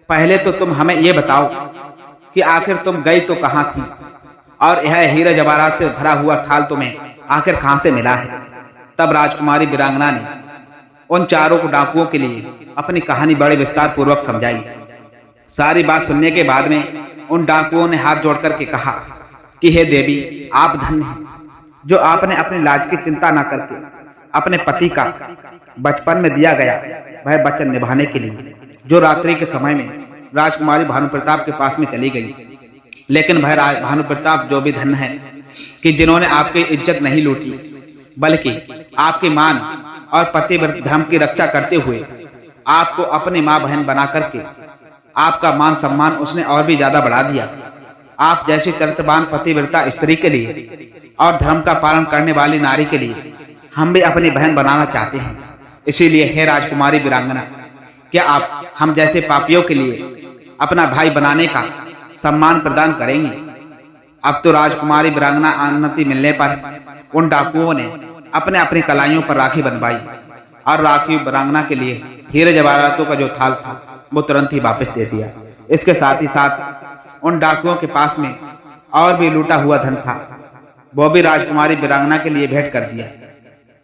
पहले तो तुम हमें ये बताओ कि आखिर तुम गई तो कहाँ थी, और यह हीरे जवाहरात से भरा हुआ थाल तुम्हें आखिर कहाँ से मिला है। तब राजकुमारी वीरांगना ने उन चारों को डाकुओं के लिए अपनी कहानी बड़े विस्तार पूर्वक समझाई। सारी बात सुनने के बाद में उन डाकुओं ने हाथ जोड़ करके कहा कि हे देवी, आप धन्य हैं जो आपने अपनी लाज की चिंता न करके अपने पति का बचपन में दिया गया वह वचन निभाने के लिए जो रात्रि के समय में राजकुमारी भानुप्रताप के पास में चली गई। लेकिन वह भानुप्रताप जो भी धन्य है कि जिन्होंने आपकी इज्जत नहीं लूटी, बल्कि आपके मान और पतिव्रत धर्म की रक्षा करते हुए आपको अपनी मां बहन बना करके आपका मान सम्मान उसने और भी ज्यादा बढ़ा दिया। आप जैसी चरित्रवान पतिव्रता स्त्री के लिए और धर्म का पालन करने वाली नारी के लिए हम भी अपनी बहन बनाना चाहते हैं। इसीलिए हे राजकुमारी वीरांगना, क्या आप हम जैसे पापियों के लिए अपना भाई बनाने का सम्मान प्रदान करेंगी? अब तो राजकुमारी वीरांगना अनुमति मिलने पर उन डाकुओं ने अपने अपनी कलाइयों पर राखी बंधवाई और राखी वीरांगना के लिए हीरे जवाहरातों का जो थाल था वो तुरंत ही वापस दे दिया। इसके साथ ही साथ उन डाकुओं के पास में और भी लूटा हुआ धन था, वो भी राजकुमारी वीरांगना के लिए भेंट कर दिया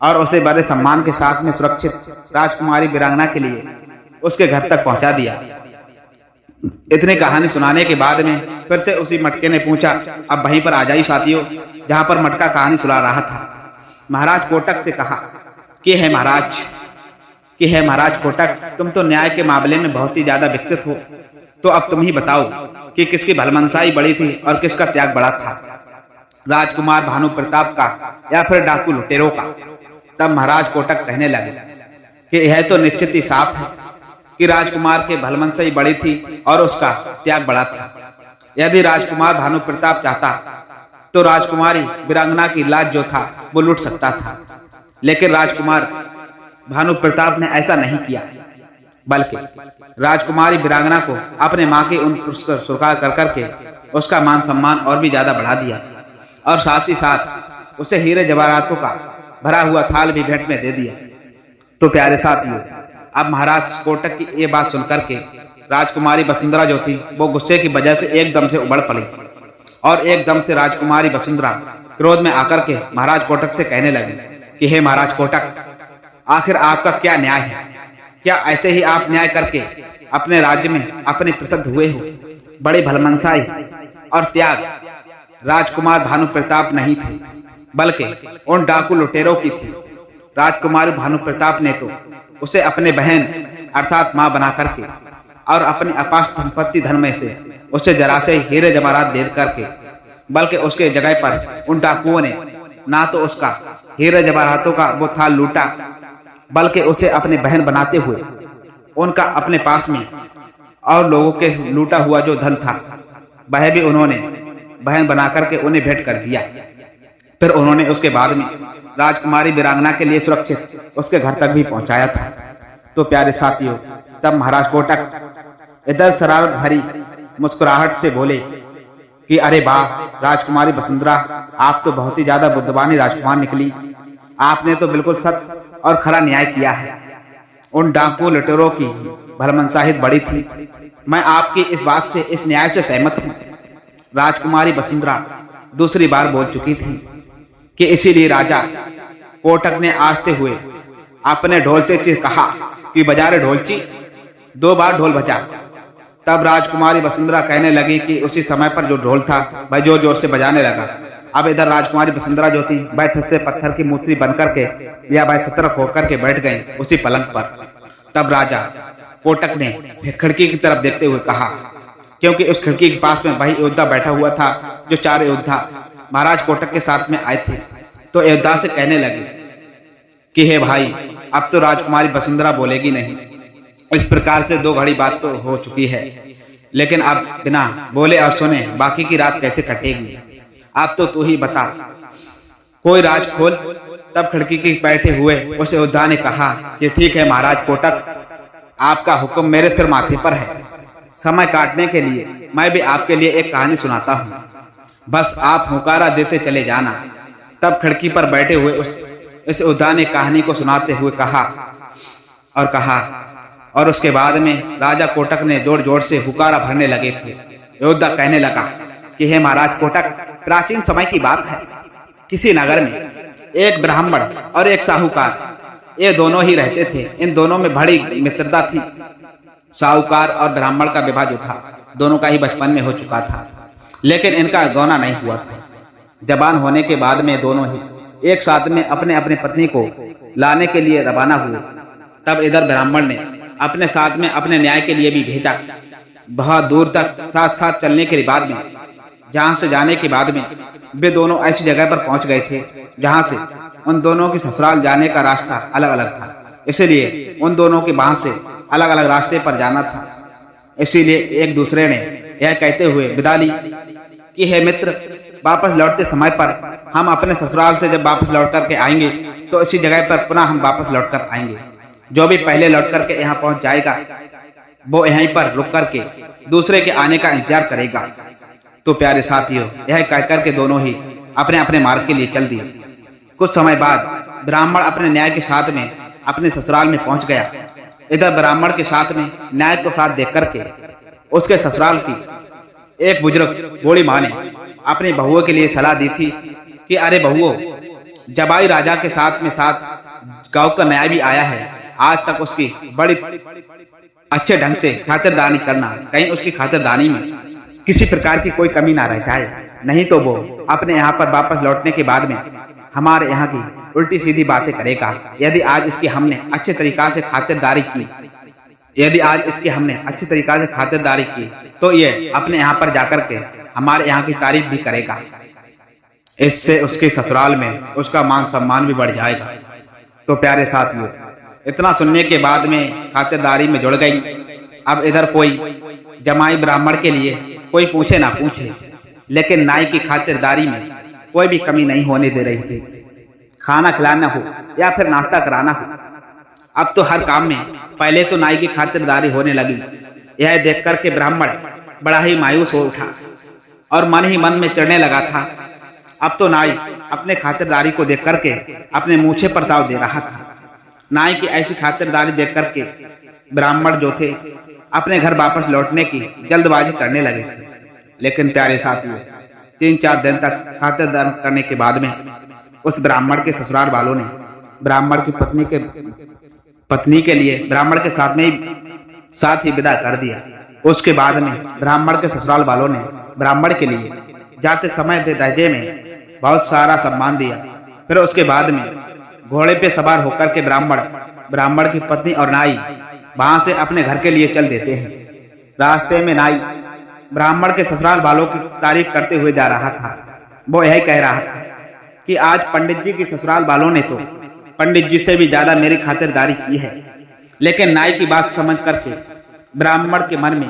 और उसे बड़े सम्मान के साथ में सुरक्षित राजकुमारी वीरांगना के लिए उसके घर तक पहुंचा दिया। इतनी कहानी सुनाने के बाद में फिर से उसी मटके ने पूछा, अब वहीं पर आ जाइए साथियों जहां पर मटका कहानी सुना रहा था। महाराज कोटक से कहा कि है महाराज कोटक, तुम तो न्याय के मामले में बहुत ही ज्यादा विकसित हो, तो अब तुम ही बताओ कि किसकी भलमनसाई बड़ी थी और किसका त्याग बड़ा था, राजकुमार भानुप्रताप का या फिर डाकू लुटेरों का। तब महाराज कोटक कहने लगे कि यह तो निश्चित ही साफ है कि राजकुमार के भलमनसाई बड़ी थी और उसका त्याग बड़ा था। यदि राजकुमार भानुप्रताप चाहता तो राजकुमारी वीरांगना की लाज जो था वो लूट सकता था, लेकिन राजकुमार भानुप्रताप ने ऐसा नहीं किया, बल्कि राजकुमारी वीरांगना को अपने माँ के उन पुरस्कार स्वीकार कर करके उसका मान सम्मान और भी ज्यादा बढ़ा दिया और साथ ही साथ उसे हीरे जवाहरातों का भरा हुआ थाल भी भेंट में दे दिया। तो प्यारे साथियों, अब महाराज कोटक की ये बात सुनकर के राजकुमारी वसुंधरा जो थी वो गुस्से की वजह से एकदम से उबड़ पड़ी और एकदम से राजकुमारी वसुंधरा क्रोध में आकर के महाराज कोटक से कहने लगी कि हे महाराज कोटक, आखिर आपका क्या न्याय है? क्या ऐसे ही आप न्याय करके अपने राज्य में अपने प्रसिद्ध हुए हो? बड़ी भलमनसाई और त्याग राजकुमार भानुप्रताप नहीं थे, बल्कि उन डाकू लुटेरों की थी। राजकुमार भानुप्रताप ने तो उसे अपने बहन अर्थात मां बना करके और अपने अपार संपत्ति धन में से उसे जरा से हीरे जवाहरात दे करके, बल्कि उसके जगह पर उन डाकुओं ने ना तो उसका हीरे जवाहरातों का वो थाल लूटा बल्कि उसे अपनी बहन बनाते हुए उनका अपने पास में और लोगों के लूटा हुआ जो धन था वह भी उन्होंने बहन बनाकर के उन्हें भेंट कर दिया। फिर उन्होंने उसके बाद में राजकुमारी वीरांगना के लिए सुरक्षित उसके घर तक भी पहुंचाया था। तो प्यारे साथियों, तब महाराज कोटक इधर शरारत भरी मुस्कुराहट से बोले कि अरे वाह राजकुमारी वसुंधरा, आप तो बहुत ही ज्यादा बुद्धिमानी राजकुमार निकली। आपने तो बिल्कुल सत्य और खरा न्याय किया है। उन डाकू लुटेरों की भरमनसाहित बड़ी थी। मैं आपकी इस बात से, इस न्याय से सहमत हूं। राजकुमारी वसुंधरा दूसरी बार बोल चुकी थी कि इसीलिए राजा कोटक ने आस्ते हुए अपने ढोल से कहा कि बजा रे ढोलची। 2 बार ढोल बजा। तब राजकुमारी वसुंधरा कहने लगी कि उसी समय पर जो ढोल था वह जोर जोर से बजाने लगा। अब इधर राजकुमारी वसुंधरा जो थी वह फिर से पत्थर की मूर्ति बनकर के या वह सतर्क होकर के बैठ गई उसी पलंग पर। तब राजा कोटक ने खिड़की की तरफ देखते हुए कहा, क्योंकि उस खिड़की के पास में वही योद्धा बैठा हुआ था जो 4 योद्धा महाराज कोटक के साथ में आए थे। तो योद्धा से कहने लगे कि हे भाई, अब तो राजकुमारी वसुंधरा बोलेगी नहीं। इस प्रकार से 2 घड़ी बात तो हो चुकी है, लेकिन अब बिना बोले और सुने बाकी की रात कैसे कटेगी? अब तो तू ही बता, कोई राज खोल। तब खिड़की के बैठे हुए उस योद्धा ने कहा कि ठीक है महाराज कोटक, आपका हुक्म मेरे सिर माथे पर है। समय काटने के लिए मैं भी आपके लिए एक कहानी सुनाता हूँ, बस आप हुकारा देते चले जाना। तब खिड़की पर बैठे हुए उस योद्धा ने कहानी को सुनाते हुए कहा और उसके बाद में राजा कोटक ने जोर जोर से हुकारा भरने लगे थे। योद्धा कहने लगा कि हे महाराज कोटक, प्राचीन समय की बात है। किसी नगर में एक ब्राह्मण और एक साहूकार, ये दोनों ही रहते थे। इन दोनों में बड़ी मित्रता थी। साहूकार और ब्राह्मण का विवाह जो था दोनों का ही बचपन में हो चुका था, लेकिन इनका गौना नहीं हुआ था। जवान होने के बाद में दोनों ही एक साथ में अपने अपने पत्नी को लाने के लिए रवाना हुए। तब इधर ब्राह्मण ने अपने साथ में अपने न्याय के लिए भी भेजा। बहुत दूर तक साथ साथ चलने के बाद में, जहां से जाने के बाद में वे दोनों ऐसी जगह पर पहुंच गए थे जहां से उन दोनों की ससुराल जाने का रास्ता अलग अलग था। इसलिए उन दोनों के वहां से अलग अलग रास्ते पर जाना था। इसीलिए एक दूसरे ने यह कहते हुए विदा ली कि हे मित्र, वापस लौटते समय पर हम अपने ससुराल से जब वापस लौट करके आएंगे तो इसी जगह पर पुनः हम वापस लौट कर आएंगे। जो भी पहले लौट करके यहाँ पहुंच जाएगा वो यहीं पर रुक करके दूसरे के आने का इंतजार करेगा। तो प्यारे साथियों, यह कहकर के दोनों ही अपने अपने मार्ग के लिए चल दिए। कुछ समय बाद ब्राह्मण अपने न्याय के साथ में अपने ससुराल में पहुंच गया। इधर ब्राह्मण के साथ में न्याय को साथ देख करके उसके ससुराल की एक बुजुर्ग बूढ़ी माँ ने अपनी बहुओं के लिए सलाह दी थी कि अरे बहुओं, जबाई राजा के साथ में साथ गांव का न्याय भी आया है। आज तक उसकी बड़ी अच्छे ढंग से खातिरदारी करना, कहीं उसकी खातिरदारी में किसी प्रकार की कोई कमी ना रह जाए, नहीं तो वो अपने यहाँ पर वापस लौटने के बाद में हमारे यहाँ की उल्टी सीधी बातें करेगा। यदि आज इसकी हमने अच्छे तरीका से खातिरदारी की, तो ये अपने यहाँ पर जाकर के हमारे यहाँ की तारीफ भी करेगा। इससे उसके ससुराल में उसका मान सम्मान भी बढ़ जाएगा। तो प्यारे साथियों, इतना सुनने के बाद में खातिरदारी में जुड़ गई। अब इधर कोई जमाई ब्राह्मण के लिए कोई पूछे ना पूछे, लेकिन नाई की खातिरदारी में कोई भी कमी नहीं होने दे रही थी। खाना खिलाना हो या फिर नाश्ता कराना हो, अब तो हर काम में पहले तो नाई की खातिरदारी होने लगी। यह देख करके ब्राह्मण बड़ा ही मायूस हो उठा और मन ही मन में चिढ़ने लगा था। अब तो नाई अपने खातिरदारी को देख करके अपने मूछे पर ताव दे रहा था। नाई की ऐसी खातिरदारी देख करके ब्राह्मण जो थे अपने घर वापस लौटने की जल्दबाजी करने लगे थे। लेकिन प्यारे साथियों, 3-4 दिन तक खातिरदारी करने के बाद में उस ब्राह्मण के ससुराल वालों ने ब्राह्मण की पत्नी के लिए ब्राह्मण के साथ ही विदा कर दिया। उसके बाद में ब्राह्मण के ससुराल वालों ने ब्राह्मण के लिए जाते समय दहेज में बहुत सारा सम्मान दिया। फिर उसके बाद में घोड़े पे सवार होकर के ब्राह्मण की पत्नी और नाई वहां से अपने घर के लिए चल देते हैं। रास्ते में नाई ब्राह्मण के ससुराल वालों की तारीफ करते हुए जा रहा था। वो यही कह रहा था कि आज पंडित जी की ससुराल वालों ने तो पंडित जी से भी ज्यादा मेरी खातिरदारी की है। लेकिन नाई की बात समझ करके ब्राह्मण के मन में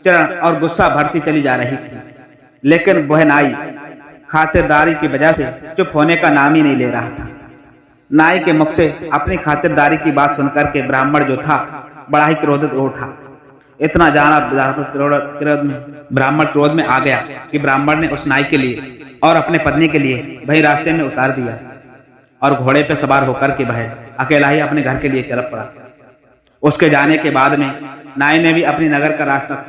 चिढ़ और गुस्सा भरती चली जा रही थी। लेकिन वह नाई खातिरदारी की वजह से चुप होने का नाम ही नहीं ले रहा था। नाई के मुख से अपनी खातिरदारी की बात सुनकर के ब्राह्मण जो था बड़ा ही क्रोधित हो उठा। इतना ज्यादा क्रोध में ब्राह्मण क्रोध में आ गया कि ब्राह्मण ने उस नाई के लिए और अपने पत्नी के लिए वही रास्ते में उतार दिया और घोड़े पे सवार होकर के वह अकेला ही अपने घर के लिए चल पड़ा। उसके जाने के बाद में नाई ने भी अपनी नगर का रास्ता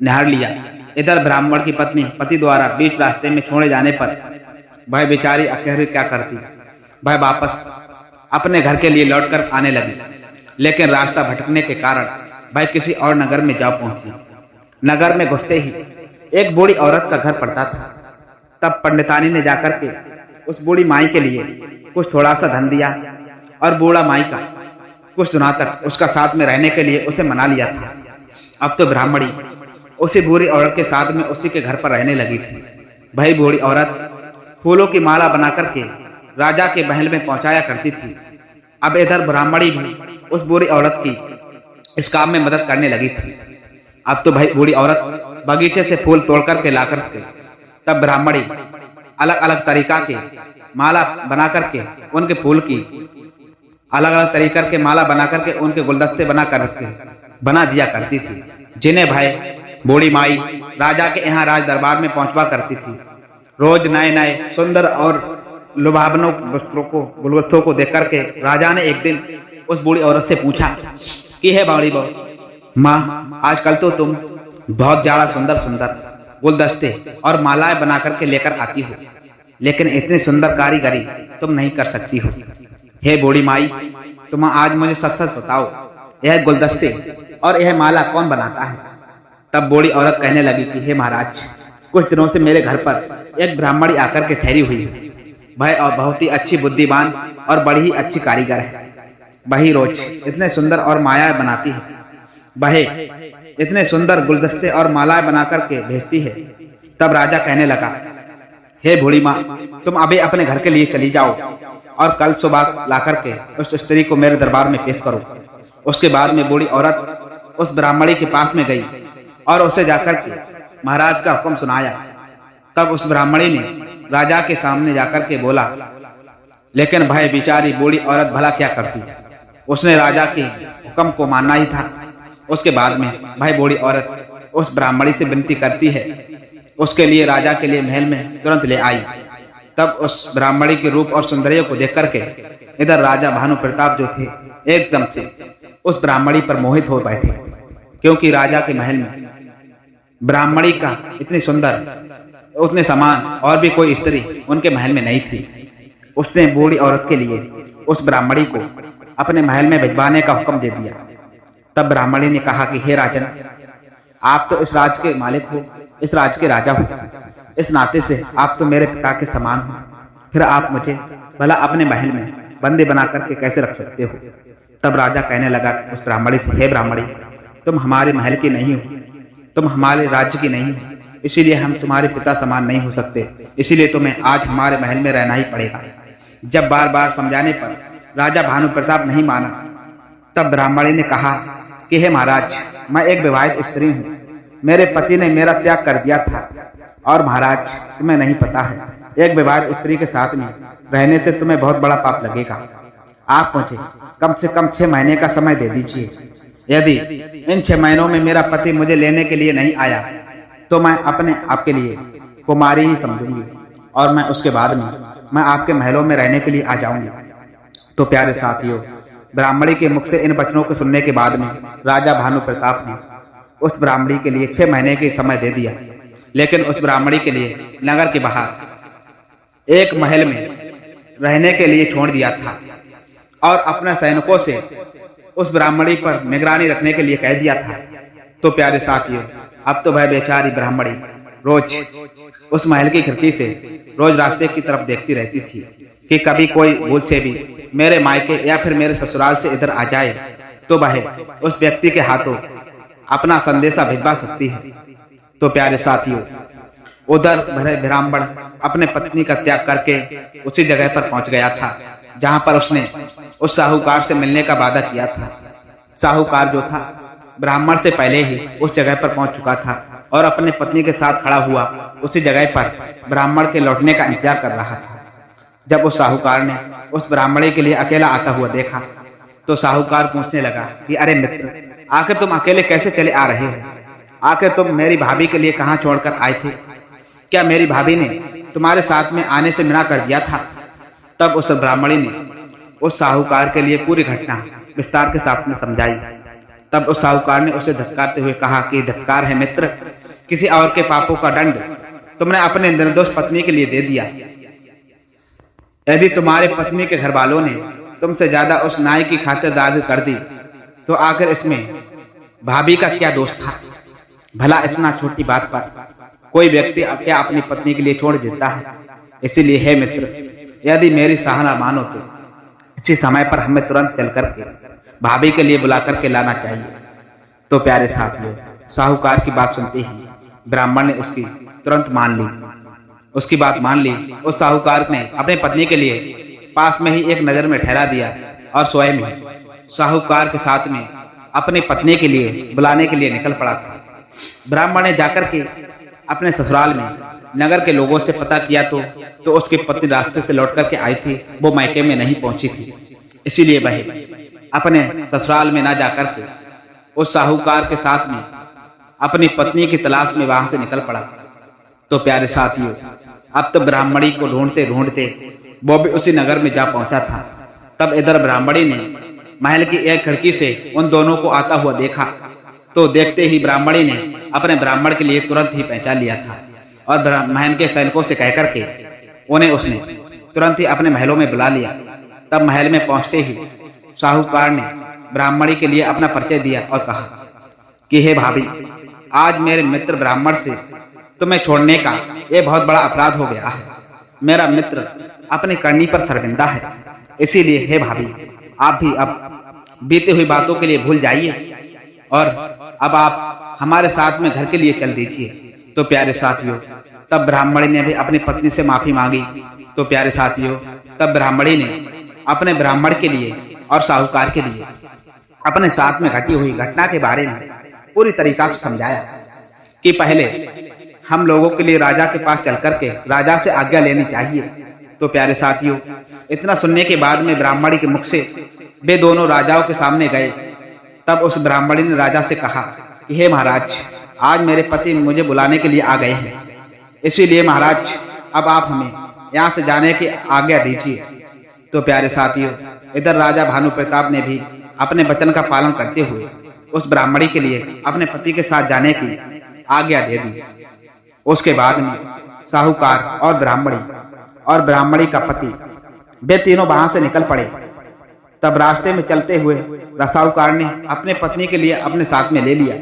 निहार लिया। इधर ब्राह्मण की पत्नी पति द्वारा बीच रास्ते में छोड़े जाने पर वह बेचारी अकेले क्या करती, वह वापस अपने घर के लिए लौटकर आने लगी। लेकिन रास्ता भटकने के कारण वह किसी और नगर में जा पहुंची। नगर में घुसते ही एक बूढ़ी औरत का घर पड़ता था। तब पंडितानी ने जाकर के उस बूढ़ी माई के लिए कुछ थोड़ा सा धन दिया और बूढ़ा माई का कुछ दिनों तक उसका साथ में रहने के लिए उसे मना लिया था। अब तो ब्राह्मणी उसी बूढ़ी औरत के साथ में उसी के घर पर रहने लगी थी। वही बूढ़ी औरत फूलों की माला बना करके राजा के महल में पहुंचाया करती थी। अब इधर ब्राह्मणी भी उस बूढ़ी औरत की इस काम में मदद करने लगी थी। अब तो भाई बूढ़ी औरत बगीचे से फूल तोड़ करके ला करके तब ब्राह्मणी अलग अलग तरीका के माला बना करके उनके फूल की अलग अलग तरीके के माला बना करके उनके गुलदस्ते बना दिया करती थी, जिन्हें भाई बूढ़ी माई राजा के यहाँ राज दरबार में पहुंचवा करती थी। रोज नए नए सुंदर और लुभावनों गुलदस्तों को देख करके राजा ने एक दिन उस बूढ़ी औरत से पूछा कि हे बूढ़ी बहू, माँ आजकल तो तुम बहुत ज्यादा सुंदर सुंदर गुलदस्ते और मालाएं बना करके लेकर आती हो, लेकिन इतनी सुंदर कारीगरी तुम नहीं कर सकती हो। हे बूढ़ी माई, तुम आज मुझे सच सच बताओ, यह गुलदस्ते और यह माला कौन बनाता है? तब बूढ़ी औरत कहने लगी कि हे महाराज, कुछ दिनों से मेरे घर पर एक ब्राह्मणी आकर के ठहरी हुई है। वह और बहुत ही अच्छी बुद्धिमान और बड़ी ही अच्छी कारीगर है। वही रोज इतने सुंदर और मालाएं बनाती है। वह इतने सुंदर गुलदस्ते और मालाएं बना करके भेजती है। तब राजा कहने लगा, हे बूढ़ी माँ, तुम अभी अपने घर के लिए चली जाओ और कल सुबह ला करके उस स्त्री को मेरे दरबार में पेश करो। उसके बाद में बूढ़ी औरत उस ब्राह्मणी के पास में गई और उसे जाकर के महाराज का हुक्म सुनाया। तब उस ब्राह्मणी ने राजा के सामने जाकर के बोला, लेकिन भाई बेचारी बूढ़ी औरत भला क्या करती, उसने राजा के हुक्म को मानना ही था। उसके बाद में भाई बूढ़ी औरत उस ब्राह्मणी से विनती करती है, उसके लिए राजा के लिए महल में तुरंत ले आई। तब उस ब्राह्मणी के रूप और सौंदर्य को देख करके इधर राजा भानु प्रताप जो थे एकदम से उस ब्राह्मणी पर मोहित हो बैठे, क्योंकि राजा के महल में ब्राह्मणी का इतनी सुंदर उतने समान और भी कोई स्त्री उनके महल में नहीं थी। उसने बूढ़ी औरत के लिए उस ब्राह्मणी को अपने महल में भिजवाने का हुक्म दे दिया। तब ब्राह्मणी ने कहा कि हे राजन, आप तो इस राज के मालिक हो, इस राज के राजा हो, इस नाते से आप तो मेरे पिता के समान हो, फिर आप मुझे भला अपने महल में बंदी बना करके कैसे रख सकते हो? तब राजा कहने लगा उस ब्राह्मणी से, हे ब्राह्मणी, तुम हमारे महल की नहीं हो, तुम हमारे राज्य की नहीं हो, इसीलिए हम तुम्हारे पिता समान नहीं हो सकते, इसीलिए तुम्हें आज हमारे महल में रहना ही पड़ेगा। जब बार बार समझाने पर राजा भानु प्रताप नहीं माना, तब ब्राह्मणी ने कहा कि हे महाराज, मैं एक विवाहित स्त्री हूँ, मेरे पति ने मेरा त्याग कर दिया था, और महाराज तुम्हें नहीं पता है, एक विवाहित स्त्री के साथ में रहने से तुम्हें बहुत बड़ा पाप लगेगा। आप मुझे कम से कम 6 महीने का समय दे दीजिए। यदि इन 6 महीनों में मेरा पति मुझे लेने के लिए नहीं आया तो मैं अपने आप के लिए कुमारी ही समझूंगी, और मैं उसके बाद में मैं आपके महलों में रहने के लिए आ जाऊंगी। तो प्यारे साथियों, ब्राह्मणी के मुख से इन वचनों को सुनने के बाद में राजा भानु प्रताप ने उस ब्राह्मणी के लिए 6 महीने के समय दे दिया, लेकिन उस ब्राह्मणी के लिए नगर के बाहर एक महल में रहने के लिए छोड़ दिया था और अपने सैनिकों से उस ब्राह्मणी पर निगरानी रखने के लिए कह दिया था। तो प्यारे साथियों, अब तो वह बेचारी ब्राह्मणी रोज उस महल की खिड़की से रोज रास्ते की तरफ देखती रहती थी कि कभी कोई भूल से भी मेरे मायके या फिर मेरे ससुराल से इधर आ जाए तो वह उस व्यक्ति के हाथों अपना संदेशा भिजवा सकती है। तो प्यारे साथियों, उधर ब्राह्मण अपने पत्नी का त्याग करके उसी जगह पर पहुंच गया था जहां पर उसने उस साहूकार से मिलने का वादा किया था। साहूकार जो था ब्राह्मण से पहले ही उस जगह पर पहुंच चुका था और अपने पत्नी के साथ खड़ा हुआ उसी जगह पर ब्राह्मण के लौटने का इंतजार कर रहा था। जब उस साहूकार ने उस ब्राह्मणी के लिए अकेला आता हुआ देखा तो साहूकार पूछने लगा कि अरे मित्र, आखिर तुम अकेले कैसे चले आ रहे हो? आखिर तुम मेरी भाभी के लिए कहां छोड़कर आए थे? क्या मेरी भाभी ने तुम्हारे साथ में आने से मना कर दिया था? तब उस ब्राह्मणी ने उस साहूकार के लिए पूरी घटना विस्तार के साथ में समझाई। तब उस साहूकार ने उसे धत्कारते हुए कहा कि धिक्कार है मित्र, किसी और के पापों का दंड तुमने अपने निर्दोष पत्नी के लिए दे दिया। यदि तुम्हारे पत्नी के घर वालों ने तुमसे ज्यादा उस नाई की खातिरदारी कर दी तो आखिर इसमें भाभी का क्या दोष था? भला इतना छोटी बात पर कोई व्यक्ति क्या अपनी पत्नी के लिए छोड़ देता है? इसीलिए हे मित्र, यदि मेरी सराहना मानो तो इसी समय पर हमें तुरंत चल करके भाभी के लिए बुला करके लाना चाहिए। तो प्यारे साथियों, साहूकार की बात सुनते ही ब्राह्मण ने उसकी तुरंत मान ली। उसकी बात मान ली। उस साहूकार ने अपनी पत्नी के लिए पास में ही एक नजर में ठहरा दिया और स्वयं ही साहूकार के साथ में अपनी पत्नी के लिए बुलाने के लिए निकल पड़ा था। ब्राह्मण ने जाकर के अपने ससुराल में नगर के लोगों से पता किया तो उसकी पत्नी रास्ते से लौट करके आई थी, वो मायके में नहीं पहुंची थी। इसीलिए वह अपने ससुराल में ना जाकर के उस साहूकार के साथ में अपनी पत्नी की तलाश में वहां से निकल पड़ा। तो प्यारे साथियों, अब तो ब्राह्मणी को ढूंढते ढूंढते वो भी उसी नगर में जा पहुंचा था। तब इधर ब्राह्मणी ने महल की एक खिड़की से उन दोनों को आता हुआ देखा तो देखते ही ब्राह्मणी ने अपने ब्राह्मण के लिए तुरंत ही पहचान लिया था और महल के सैनिकों से कहकर के उन्हें उसने तुरंत ही अपने महलों में बुला लिया। तब महल में पहुंचते ही साहूकार ने ब्राह्मणी के लिए अपना परिचय दिया और कहा कि हे भाभी, आज मेरे मित्र ब्राह्मण से तुम्हें छोड़ने का यह बहुत बड़ा अपराध हो गया है। मेरा मित्र अपनी करनी पर शर्मिंदा है। इसीलिए हे भाभी, आप भी अब बीती हुई बातों के लिए भूल जाइए और अब आप हमारे साथ में घर के लिए चल दीजिए। तो प्यारे साथियों, तब ब्राह्मणी ने भी अपनी पत्नी से माफी मांगी। तो प्यारे साथियों, तब ब्राह्मणी ने अपने ब्राह्मण के लिए और साहूकार के लिए अपने साथ में घटी हुई घटना के बारे में पूरी तरीका से समझाया कि पहले हम लोगों के लिए राजा के पास चल करके राजा से आज्ञा लेनी चाहिए। तो प्यारे साथियों, इतना सुनने के बाद में ब्राह्मणी के मुख से वे दोनों राजाओं के सामने गए। तब उस ब्राह्मणी ने राजा से कहा कि हे महाराज, आज मेरे पति मुझे बुलाने के लिए आ गए हैं, इसीलिए महाराज अब आप हमें यहाँ से जाने की आज्ञा दीजिए। तो प्यारे साथियों, इधर राजा भानु प्रताप ने भी अपने वचन का पालन करते हुए उस ब्राह्मणी के लिए अपने पति के साथ जाने की आज्ञा दे दी। उसके बाद में साहूकार और ब्राह्मणी का पति वे तीनों वहां से निकल पड़े। तब रास्ते में चलते हुए साहूकार ने अपने पत्नी के लिए अपने साथ में ले लिया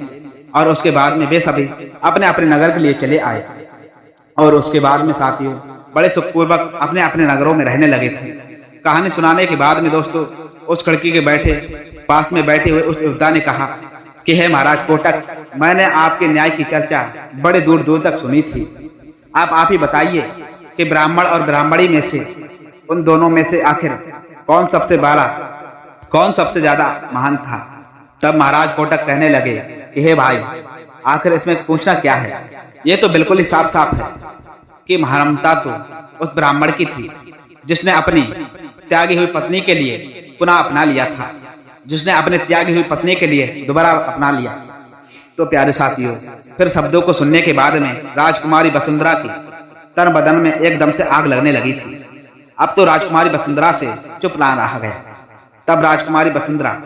और उसके बाद में वे सभी अपने अपने नगर के लिए चले आए। और उसके बाद में साथियों बड़े सुखपूर्वक अपने अपने नगरों में रहने लगे थे। कहानी सुनाने के बाद में दोस्तों उस खिड़की के पास में बैठे हुए उस युवता ने कहा कि हे महाराज कोटक, मैंने आपके न्याय की चर्चा बड़े दूर दूर तक सुनी थी। आप ही बताइए कि ब्राह्मण और ब्राह्मणी में से उन दोनों में से आखिर कौन सबसे बड़ा, कौन सबसे ज्यादा महान था? तब महाराज कोटक कहने लगे कि हे भाई, आखिर इसमें पूछना क्या है? ये तो बिल्कुल ही साफ साफ है कि महानता तो उस ब्राह्मण की थी जिसने अपनी त्यागी हुई पत्नी के लिए पुनः अपना लिया था, जिसने अपने त्यागी हुई पत्नी के लिए दोबारा अपना लिया। तो प्यारे साथियों, फिर शब्दों को सुनने के बाद में राजकुमारी वसुंधरा की तन बदन में एकदम से आग लगने लगी थी। अब तो राजकुमारी वसुंधरा से चुप ना रहा गया। तब राजकुमारी वसुंधरा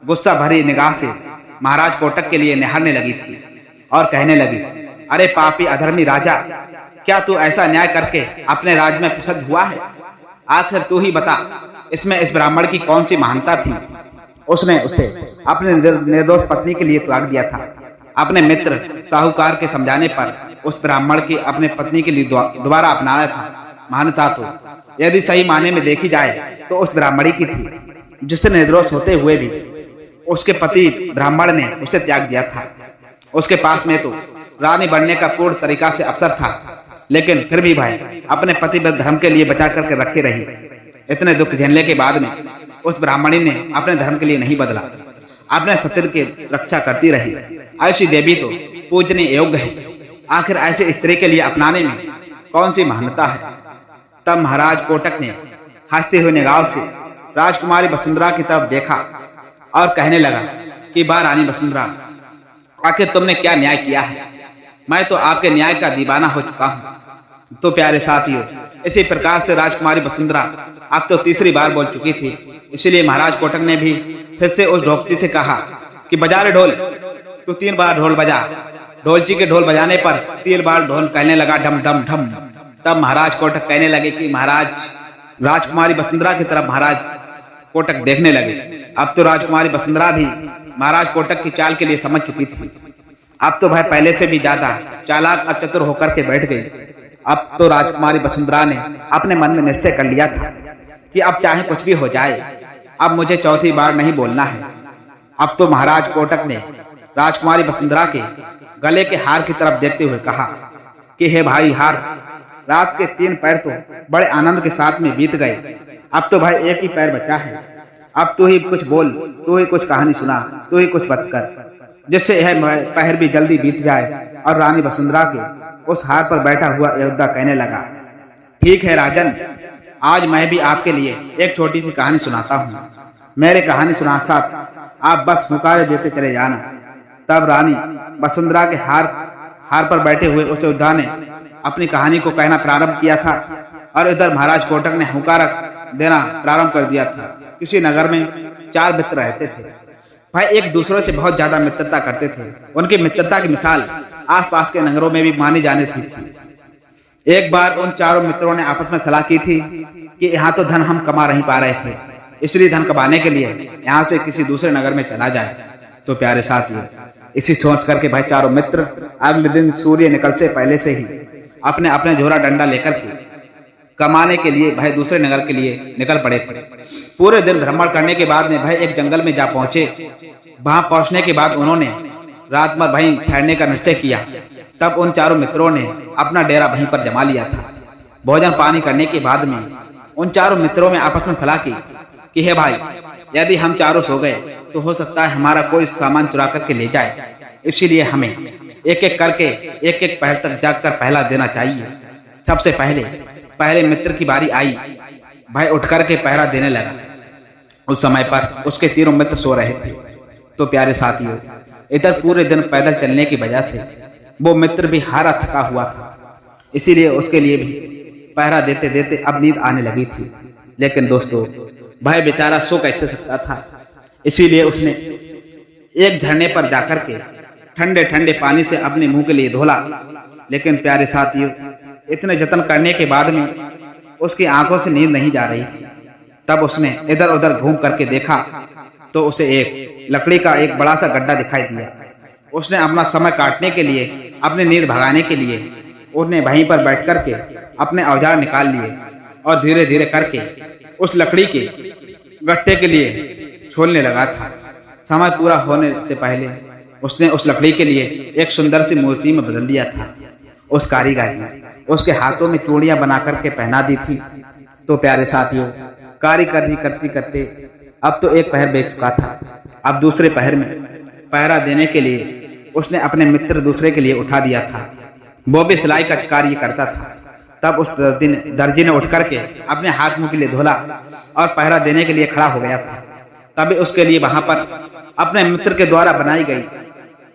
गुस्सा भरी निगाह से महाराज कोटक के लिए निहारने लगी थी और कहने लगी, अरे पापी अधर्मी राजा, क्या तू ऐसा न्याय करके अपने राज्य में प्रसिद्ध हुआ है? आखिर तू ही बता, इसमें इस ब्राह्मण की कौन सी महानता थी? उसने उसे अपने निर्दोष पत्नी के लिए त्याग दिया था। अपने मित्र साहूकार के समझाने पर उस ब्राह्मण की अपने पत्नी के लिए दोबारा अपनाया था। महानता तो यदि सही माने में देखी जाए तो उस ब्राह्मणी की थी जिससे निर्दोष होते हुए भी उसके पति ब्राह्मण ने उसे त्याग दिया था। उसके पास में तो रानी बनने का पूर्ण तरीका से अवसर था, लेकिन फिर भी भाई अपने पति धर्म के लिए बचा करके रखे रही। इतने दुख झेलने के बाद में उस ब्राह्मणी ने अपने धर्म के लिए नहीं बदला, अपने सत्य की रक्षा करती रही। ऐसी देवी तो पूजनीय योग्य है। आखिर ऐसे स्त्री के लिए अपनाने में कौन सी महानता है। तब महाराज कोटक ने हंसते हुए निगाहों से राजकुमारी वसुंधरा की तरफ देखा और कहने लगा कि वाह रानी वसुंधरा, आखिर तुमने क्या न्याय किया है। मैं तो आपके न्याय का दीवाना हो चुका हूँ। तो प्यारे साथियों, इसी प्रकार से राजकुमारी वसुंधरा अब तो तीसरी बार बोल चुकी थी। इसलिए महाराज कोटक ने भी फिर से उस ढोलकी से कहा कि बजा रे ढोल। तू 3 बार ढोल बजा। ढोलची के ढोल बजाने पर 3 बार ढोल कहने लगा डम डम ढम। तब महाराज कोटक कहने लगे कि महाराज, राजकुमारी वसुंधरा की तरफ महाराज कोटक देखने लगे। अब तो राजकुमारी वसुंधरा भी महाराज कोटक की चाल के लिए समझ चुकी थी। अब तो भाई पहले से भी ज्यादा चालाक और चतुर होकर के बैठ गई। अब तो राजकुमारी वसुंधरा ने अपने मन में निश्चय कर लिया था कि अब चाहे कुछ भी हो जाए, अब मुझे चौथी बार नहीं बोलना है। अब तो महाराज कोटक ने राजकुमारी वसुंधरा के गले के हार की तरफ देखते हुए कहा कि हे भाई हार, रात के 3 पैर तो बड़े आनंद के साथ में बीत गए। अब तो भाई एक ही पैर बचा है। अब तू ही कुछ बोल, तू ही कुछ कहानी सुना, तू ही कुछ बात कर, जिससे यह पहर भी जल्दी बीत जाए। और रानी वसुंधरा के उस हार पर बैठा हुआ योद्धा कहने लगा, ठीक है राजन, आज मैं भी आपके लिए एक छोटी सी कहानी सुनाता हूँ। मेरे कहानी सुनाते साथ आप बस हुंकारे देते चले जाना। तब रानी वसुंधरा के हार पर बैठे हुए उस योद्धा ने अपनी कहानी को कहना प्रारंभ किया था और इधर महाराज कोटक ने हुंकारा देना प्रारंभ कर दिया था। किसी नगर में 4 मित्र रहते थे। भाई एक दूसरों से बहुत ज्यादा मित्रता करते थे। उनकी मित्रता की मिसाल आसपास के नगरों में भी मानी जाने थी। एक बार उन चारों मित्रों ने आपस में सलाह की थी कि यहाँ तो धन हम कमा नहीं पा रहे थे, इसलिए धन कमाने के लिए यहाँ से किसी दूसरे नगर में चला जाए। तो प्यारे साथियों, इसी सोच करके भाई चारों मित्र अगले दिन सूर्य निकल से पहले से ही अपने अपने झोरा डंडा लेकर के कमाने के लिए भाई दूसरे नगर के लिए निकल पड़े थे। पूरे दिन भ्रमण करने के बाद में भाई एक जंगल में जा पहुंचे। वहां पहुंचने के बाद उन्होंने रात भर वहीं ठहरने का निश्चय किया। तब उन चारों मित्रों ने अपना डेरा वहीं पर जमा लिया था। भोजन पानी करने के बाद में उन चारों मित्रों में आपस में सलाह की कि हे भाई, यदि हम चारों सो गए तो हो सकता है हमारा कोई सामान चुरा करके ले जाए, इसीलिए हमें एक एक करके एक पहर तक जागकर पहला देना चाहिए। सबसे पहले मित्र की बारी आई। भाई उठ करके पहरा देने लगा। उस समय पर उसके तीनों मित्र सो रहे थे। तो प्यारे साथियों, इधर पूरे दिन पैदल चलने की वजह से वो मित्र भी हारा थका हुआ था, इसीलिए उसके लिए भी पहरा देते देते अब नींद आने लगी थी। लेकिन दोस्तों, भाई बेचारा सो कैसे सकता था, इसीलिए उसने एक झरने पर जाकर के ठंडे ठंडे पानी से अपने मुंह के लिए धोला। लेकिन प्यारे साथियों, इतने जतन करने के बाद में उसकी आंखों से नींद नहीं जा रही थी। तब उसने इधर उधर घूम करके देखा तो उसे एक लकड़ी का एक बड़ा सा गड्ढा दिखाई दिया। उसने अपना समय काटने के लिए, अपनी नींद भगाने के लिए उसने वहीं पर बैठ करके अपने औजार निकाल लिए और धीरे धीरे करके उस लकड़ी के गट्ठे के लिए छोलने लगा था। समय पूरा होने से पहले उसने उस लकड़ी के लिए एक सुंदर सी मूर्ति में बदल दिया था। उस कारीगर ने उसके हाथों में चूड़ियां बना करके पहना दी थी। तो प्यारे साथियों, कारीगरी करते करते अब तो एक पहर बीत चुका था। अब दूसरे पहर में पहरा देने के लिए उसने अपने मित्र दूसरे के लिए उठा दिया था। वो भी सिलाई का कार्य करता था। तब उस दिन दर्जी ने उठ करके अपने हाथ मुंह के लिए धोला और पहरा देने के लिए खड़ा हो गया था। तभी उसके लिए वहां पर अपने मित्र के द्वारा बनाई गई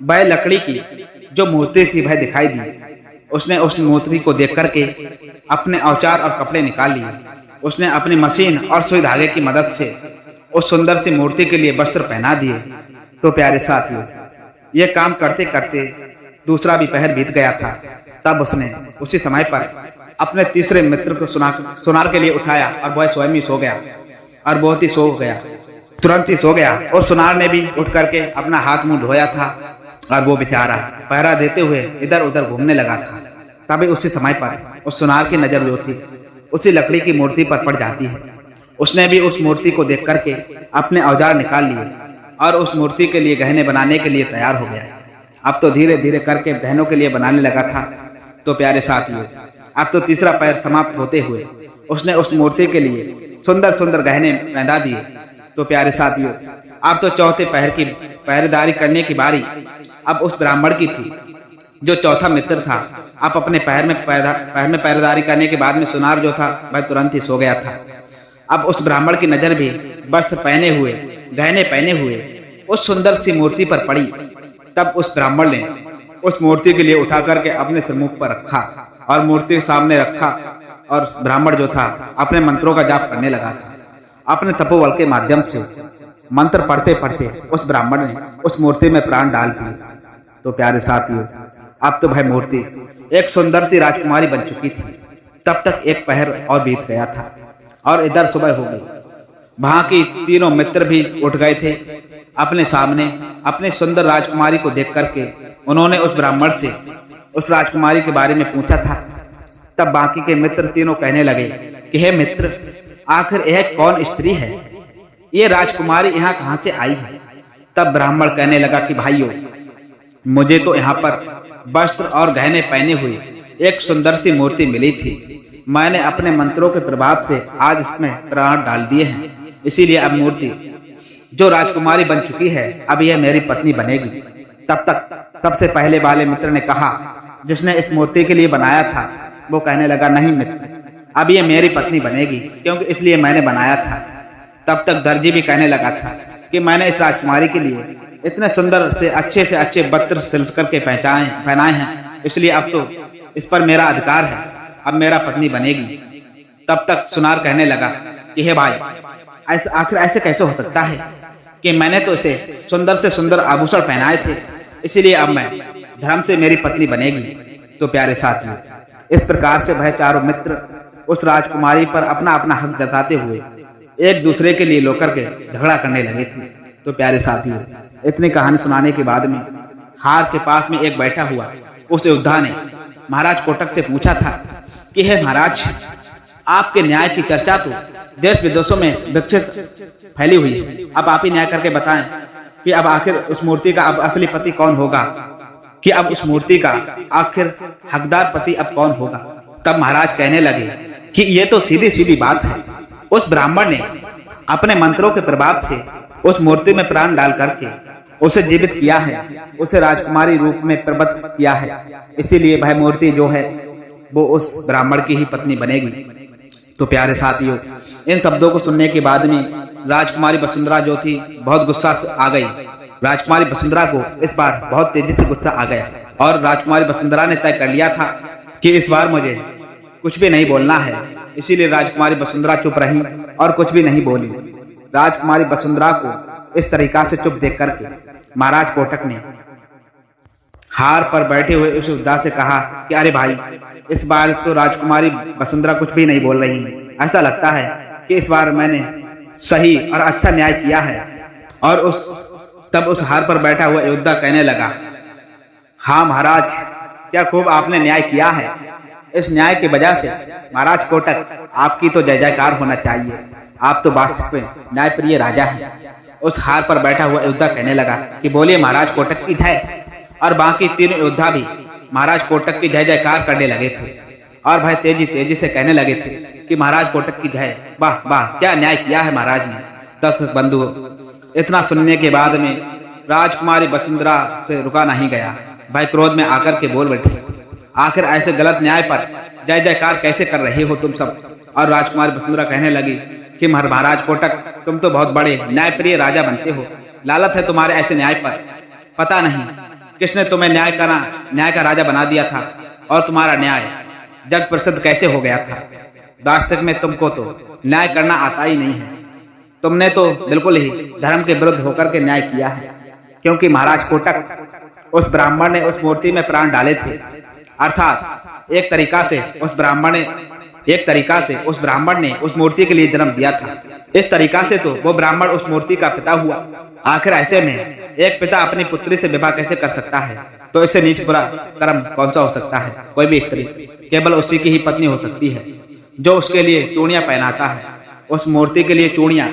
वह लकड़ी की जो मूर्ति थी वह दिखाई दी। उसने उस मूर्ति को देख करके अपने औजार और कपड़े निकाल लिए। उसने अपनी मशीन और सुई धागे की मदद से उस सुंदर सी मूर्ति के लिए वस्त्र पहना दिए। तो प्यारे साथियों, ये काम करते करते दूसरा भी पहर बीत गया था। तब उसने उसी समय पर अपने तीसरे मित्र को सुनार के लिए उठाया और वह स्वयं ही सो गया और बहुत ही सो गया, तुरंत ही सो गया। और सुनार ने भी उठ करके अपना हाथ मुंह धोया था और वो बेचारा पहरा देते हुए इधर उधर घूमने लगा था। तभी उसी समय पर उस सुनार की नजर जो थी उसी लकड़ी की मूर्ति पर पड़ जाती है। उसने भी उस मूर्ति को देख करके अपने औजार निकाल लिए और उस मूर्ति के लिए गहने बनाने के लिए तैयार हो गया। अब तो धीरे धीरे करके गहनों के लिए बनाने लगा था। तो प्यारे साथियों, अब तो तीसरा पैर समाप्त होते हुए उसने उस मूर्ति के लिए सुंदर सुंदर गहने पहना दिए। तो प्यारे साथियों, अब तो चौथे पहर की पहरेदारी करने की बारी अब उस ब्राह्मण की थी। जो चौथा मित्र था, आप अपने पहर में पहरेदारी करने के बाद में सुनार जो था वह तुरंत ही सो गया था। अब उस ब्राह्मण की नजर भी वस्त्र पहने हुए, गहने पहने हुए उस सुंदर सी मूर्ति पर पड़ी। तब उस ब्राह्मण ने उस मूर्ति के लिए उठा करके अपने सिरमुख पर रखा और मूर्ति के सामने रखा, और ब्राह्मण जो था अपने मंत्रों का जाप करने लगा था। अपने तपोबल के माध्यम से मंत्र पढ़ते पढ़ते उस ब्राह्मण ने उस मूर्ति में प्राण डाल दिए। तो प्यारे साथियों, अब तो वह मूर्ति एक सुंदर सी राजकुमारी बन चुकी थी। तब तक एक पहर और बीत गया था और इधर सुबह हो गई। वहां की तीनों मित्र भी उठ गए थे। अपने सामने अपने सुंदर राजकुमारी को देख करके उन्होंने उस ब्राह्मण से उस राजकुमारी के बारे में पूछा था। तब बाकी के मित्र तीनों कहने लगे कि हे मित्र, आखिर यह कौन स्त्री है? ये राजकुमारी यहाँ कहाँ से आई है? तब ब्राह्मण कहने लगा कि भाइयों, मुझे तो यहाँ पर वस्त्र और गहने पहने हुए एक सुंदर सी मूर्ति मिली थी। मैंने अपने मंत्रों के प्रभाव से आज इसमें प्राण डाल दिए हैं, इसीलिए अब मूर्ति जो राजकुमारी बन चुकी है, अब यह मेरी पत्नी बनेगी। तब तक सबसे पहले वाले मित्र ने कहा, जिसने इस मूर्ति के लिए बनाया था, वो कहने लगा नहीं मित्र, अब ये मेरी पत्नी बनेगी, क्योंकि इसलिए मैंने बनाया था। तब तक दर्जी भी कहने लगा था कि मैंने इस राजकुमारी के लिए इतने सुंदर से अच्छे वस्त्र सिल करके पहनाए हैं, इसलिए अब तो इस पर मेरा अधिकार है, अब मेरा पत्नी बनेगी। तब तक सुनार कहने लगा कि हे भाई, आखिर ऐसे कैसे हो सकता है कि मैंने तो इसे सुंदर से सुंदर आभूषण पहनाए थे, इसीलिए अब मैं धर्म से मेरी पत्नी बनेगी। तो प्यारे साथियों, इस प्रकार से वह चारों मित्र उस राजकुमारी पर अपना अपना हक जताते हुए एक दूसरे के लिए लोकर के झगड़ा करने लगे थे। तो प्यारे साथियों, इतनी कहानी सुनाने के बाद में हार के पास में एक बैठा हुआ उस योद्धा ने महाराज कोटक से पूछा था कि हे महाराज, आपके न्याय की चर्चा तो देश विदेशों में विकसित फैली हुई है। अब आप ही न्याय करके बताएं कि अब आखिर उस मूर्ति का अब असली पति कौन होगा, कि अब उस मूर्ति का आखिर हकदार पति अब कौन होगा। तब महाराज कहने लगे कि ये तो सीधी सीधी बात है। उस ब्राह्मण ने अपने मंत्रों के प्रभाव से उस मूर्ति में प्राण डाल करके उसे जीवित किया है, उसे राजकुमारी रूप में प्रकट किया है, इसीलिए वह मूर्ति जो है वो उस ब्राह्मण की ही पत्नी बनेगी। तो प्यारे साथियों, इन शब्दों को सुनने के बाद में राजकुमारी वसुंधरा जो थी बहुत गुस्सा आ गई। राजकुमारी वसुंधरा को इस बार बहुत तेजी से गुस्सा आ गया और राजकुमारी वसुंधरा ने तय कर लिया था कि इस बार मुझे कुछ भी नहीं बोलना है, इसीलिए राजकुमारी वसुंधरा चुप रही और कुछ भी नहीं बोली। राजकुमारी वसुंधरा को इस तरीका से चुप देख करके महाराज कोटक ने हार पर बैठे हुए उस योद्धा से कहा कि अरे भाई, इस बार तो राजकुमारी वसुंधरा कुछ भी नहीं बोल रही है। ऐसा लगता है कि इस बार मैंने सही और अच्छा न्याय किया है। और तब उस हार पर बैठा हुआ योद्धा कहने लगा, हाँ महाराज, क्या खूब आपने न्याय किया है। इस न्याय की वजह से महाराज कोटक, आपकी तो जय जयकार होना चाहिए। आप तो वास्तव में न्यायप्रिय राजा हैं। उस हार पर बैठा हुआ योद्धा कहने लगा कि बोलिए महाराज कोटक की जय। और बाकी तीनों योद्धा भी महाराज कोटक की जय जयकार करने लगे थे और भाई तेजी से कहने लगे थे कि महाराज कोटक की जय, वाह वाह, क्या न्याय किया है महाराज ने। दर्शक बंधु, इतना सुनने के बाद में राजकुमारी वसुंधरा से रुका नहीं गया। भाई क्रोध में आकर के बोल बैठी, आखिर ऐसे गलत न्याय पर जय जयकार कैसे कर रहे हो तुम सब। और राजकुमारी वसुंधरा कहने लगी कि महाराज कोटक, तुम तो बहुत बड़े न्यायप्रिय राजा बनते हो, लालत है तुम्हारे ऐसे न्याय पर। पता नहीं किसने तुम्हें न्याय का राजा बना दिया था और तुम्हारा न्याय जग प्रसिद्ध कैसे हो गया था। वास्तव में तुमको तो न्याय करना आता ही नहीं है। तुमने तो बिल्कुल ही धर्म के विरुद्ध होकर के न्याय किया है, क्योंकि महाराज कोटक, उस ब्राह्मण ने उस मूर्ति में प्राण डाले थे, अर्थात एक तरीका से उस ब्राह्मण ने उस मूर्ति के लिए जन्म दिया था। इस तरीका से तो वो ब्राह्मण उस मूर्ति का पिता हुआ। आखिर ऐसे में एक पिता अपनी पुत्री से विवाह कैसे कर सकता है? तो इससे नीच बुरा कर्म कौन सा हो सकता है? कोई भी स्त्री केवल उसी की ही पत्नी हो सकती है जो उसके लिए चूड़ियां पहनाता है। उस मूर्ति के लिए चूड़ियां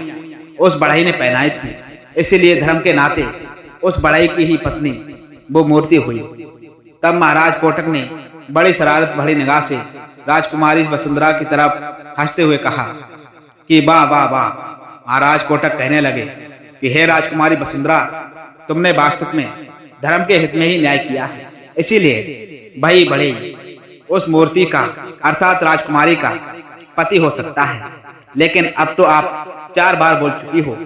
उस बढ़ई ने पहनाई थी, इसीलिए धर्म के नाते उस बढ़ई की ही पत्नी वो मूर्ति हुई। तब महाराज कोटक ने बड़ी शरारत भरी निगाह से राजकुमारी वसुंधरा की तरफ हंसते हुए कहा कि वाह वाह वाह। महाराज कोटक कहने लगे कि हे राजकुमारी वसुंधरा, तुमने वास्तव में धर्म के हित में ही न्याय किया है, इसीलिए भाई बड़े उस मूर्ति का अर्थात राजकुमारी का पति हो सकता है। लेकिन अब तो आप 4 बार बोल चुकी हो,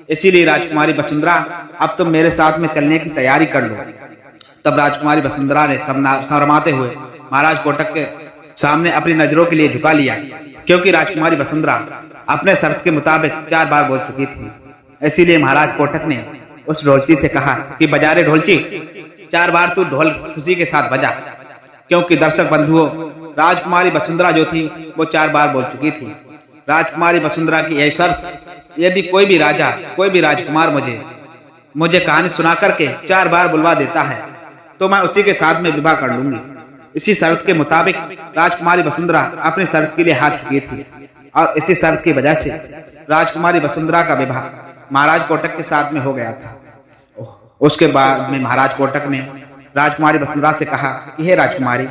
इसीलिए राजकुमारी वसुंधरा अब तुम मेरे साथ में चलने की तैयारी कर लो। तब राजकुमारी वसुंधरा ने शर्माते हुए महाराज कोटक के सामने अपनी नजरों के लिए झुका लिया, क्योंकि राजकुमारी वसुंधरा अपने शर्त के मुताबिक 4 बार बोल चुकी थी। इसीलिए महाराज कोटक ने उस ढोलची से कहा कि बजा रे ढोलची, 4 बार तू ढोल खुशी के साथ बजा। क्योंकि दर्शक बंधुओं, राजकुमारी वसुंधरा जो थी वो 4 बार बोल चुकी थी। राजकुमारी वसुंधरा की यह शर्त, यदि कोई भी राजा कोई भी राजकुमार मुझे कहानी सुना करके 4 बार बुलवा देता है तो मैं उसी के साथ में विवाह कर लूंगी। इसी शर्त के मुताबिक राजकुमारी वसुंधरा अपनी शर्त के लिए हार चुकी थी और इसी शर्त की वजह से राजकुमारी वसुंधरा का विवाह महाराज कोटक के साथ में हो गया था। उसके बाद में महाराज कोटक ने राजकुमारी वसुंधरा से कहा कि हे राजकुमारी,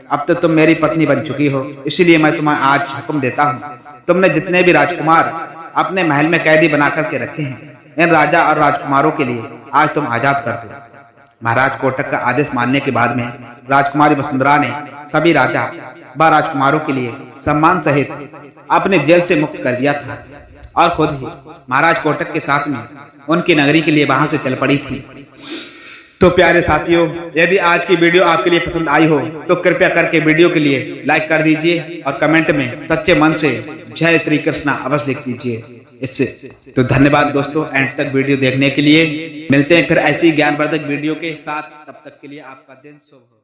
अब तो तुम मेरी पत्नी बन चुकी हो, इसीलिए मैं तुम्हें आज हुक्म देता हूँ, तुमने जितने भी राजकुमार अपने महल में कैदी बना करके रखे हैं, इन राजा और राजकुमारों के लिए आज तुम आजाद कर दो। महाराज कोटक का आदेश मानने के बाद में राजकुमारी वसुंधरा ने सभी राजा व राजकुमारों के लिए सम्मान सहित अपने जेल से मुक्त कर दिया था और खुद ही महाराज कोटक के साथ में उनकी नगरी के लिए वहां से चल पड़ी थी। तो प्यारे साथियों, यदि आज की वीडियो आपके लिए पसंद आई हो तो कृपया करके वीडियो के लिए लाइक कर दीजिए और कमेंट में सच्चे मन से जय श्री कृष्णा अवश्य लिख दीजिए। इससे तो धन्यवाद दोस्तों, एंड तक वीडियो देखने के लिए। मिलते हैं फिर ऐसी ज्ञानवर्धक वीडियो के साथ, तब तक के लिए आपका दिन शुभ हो।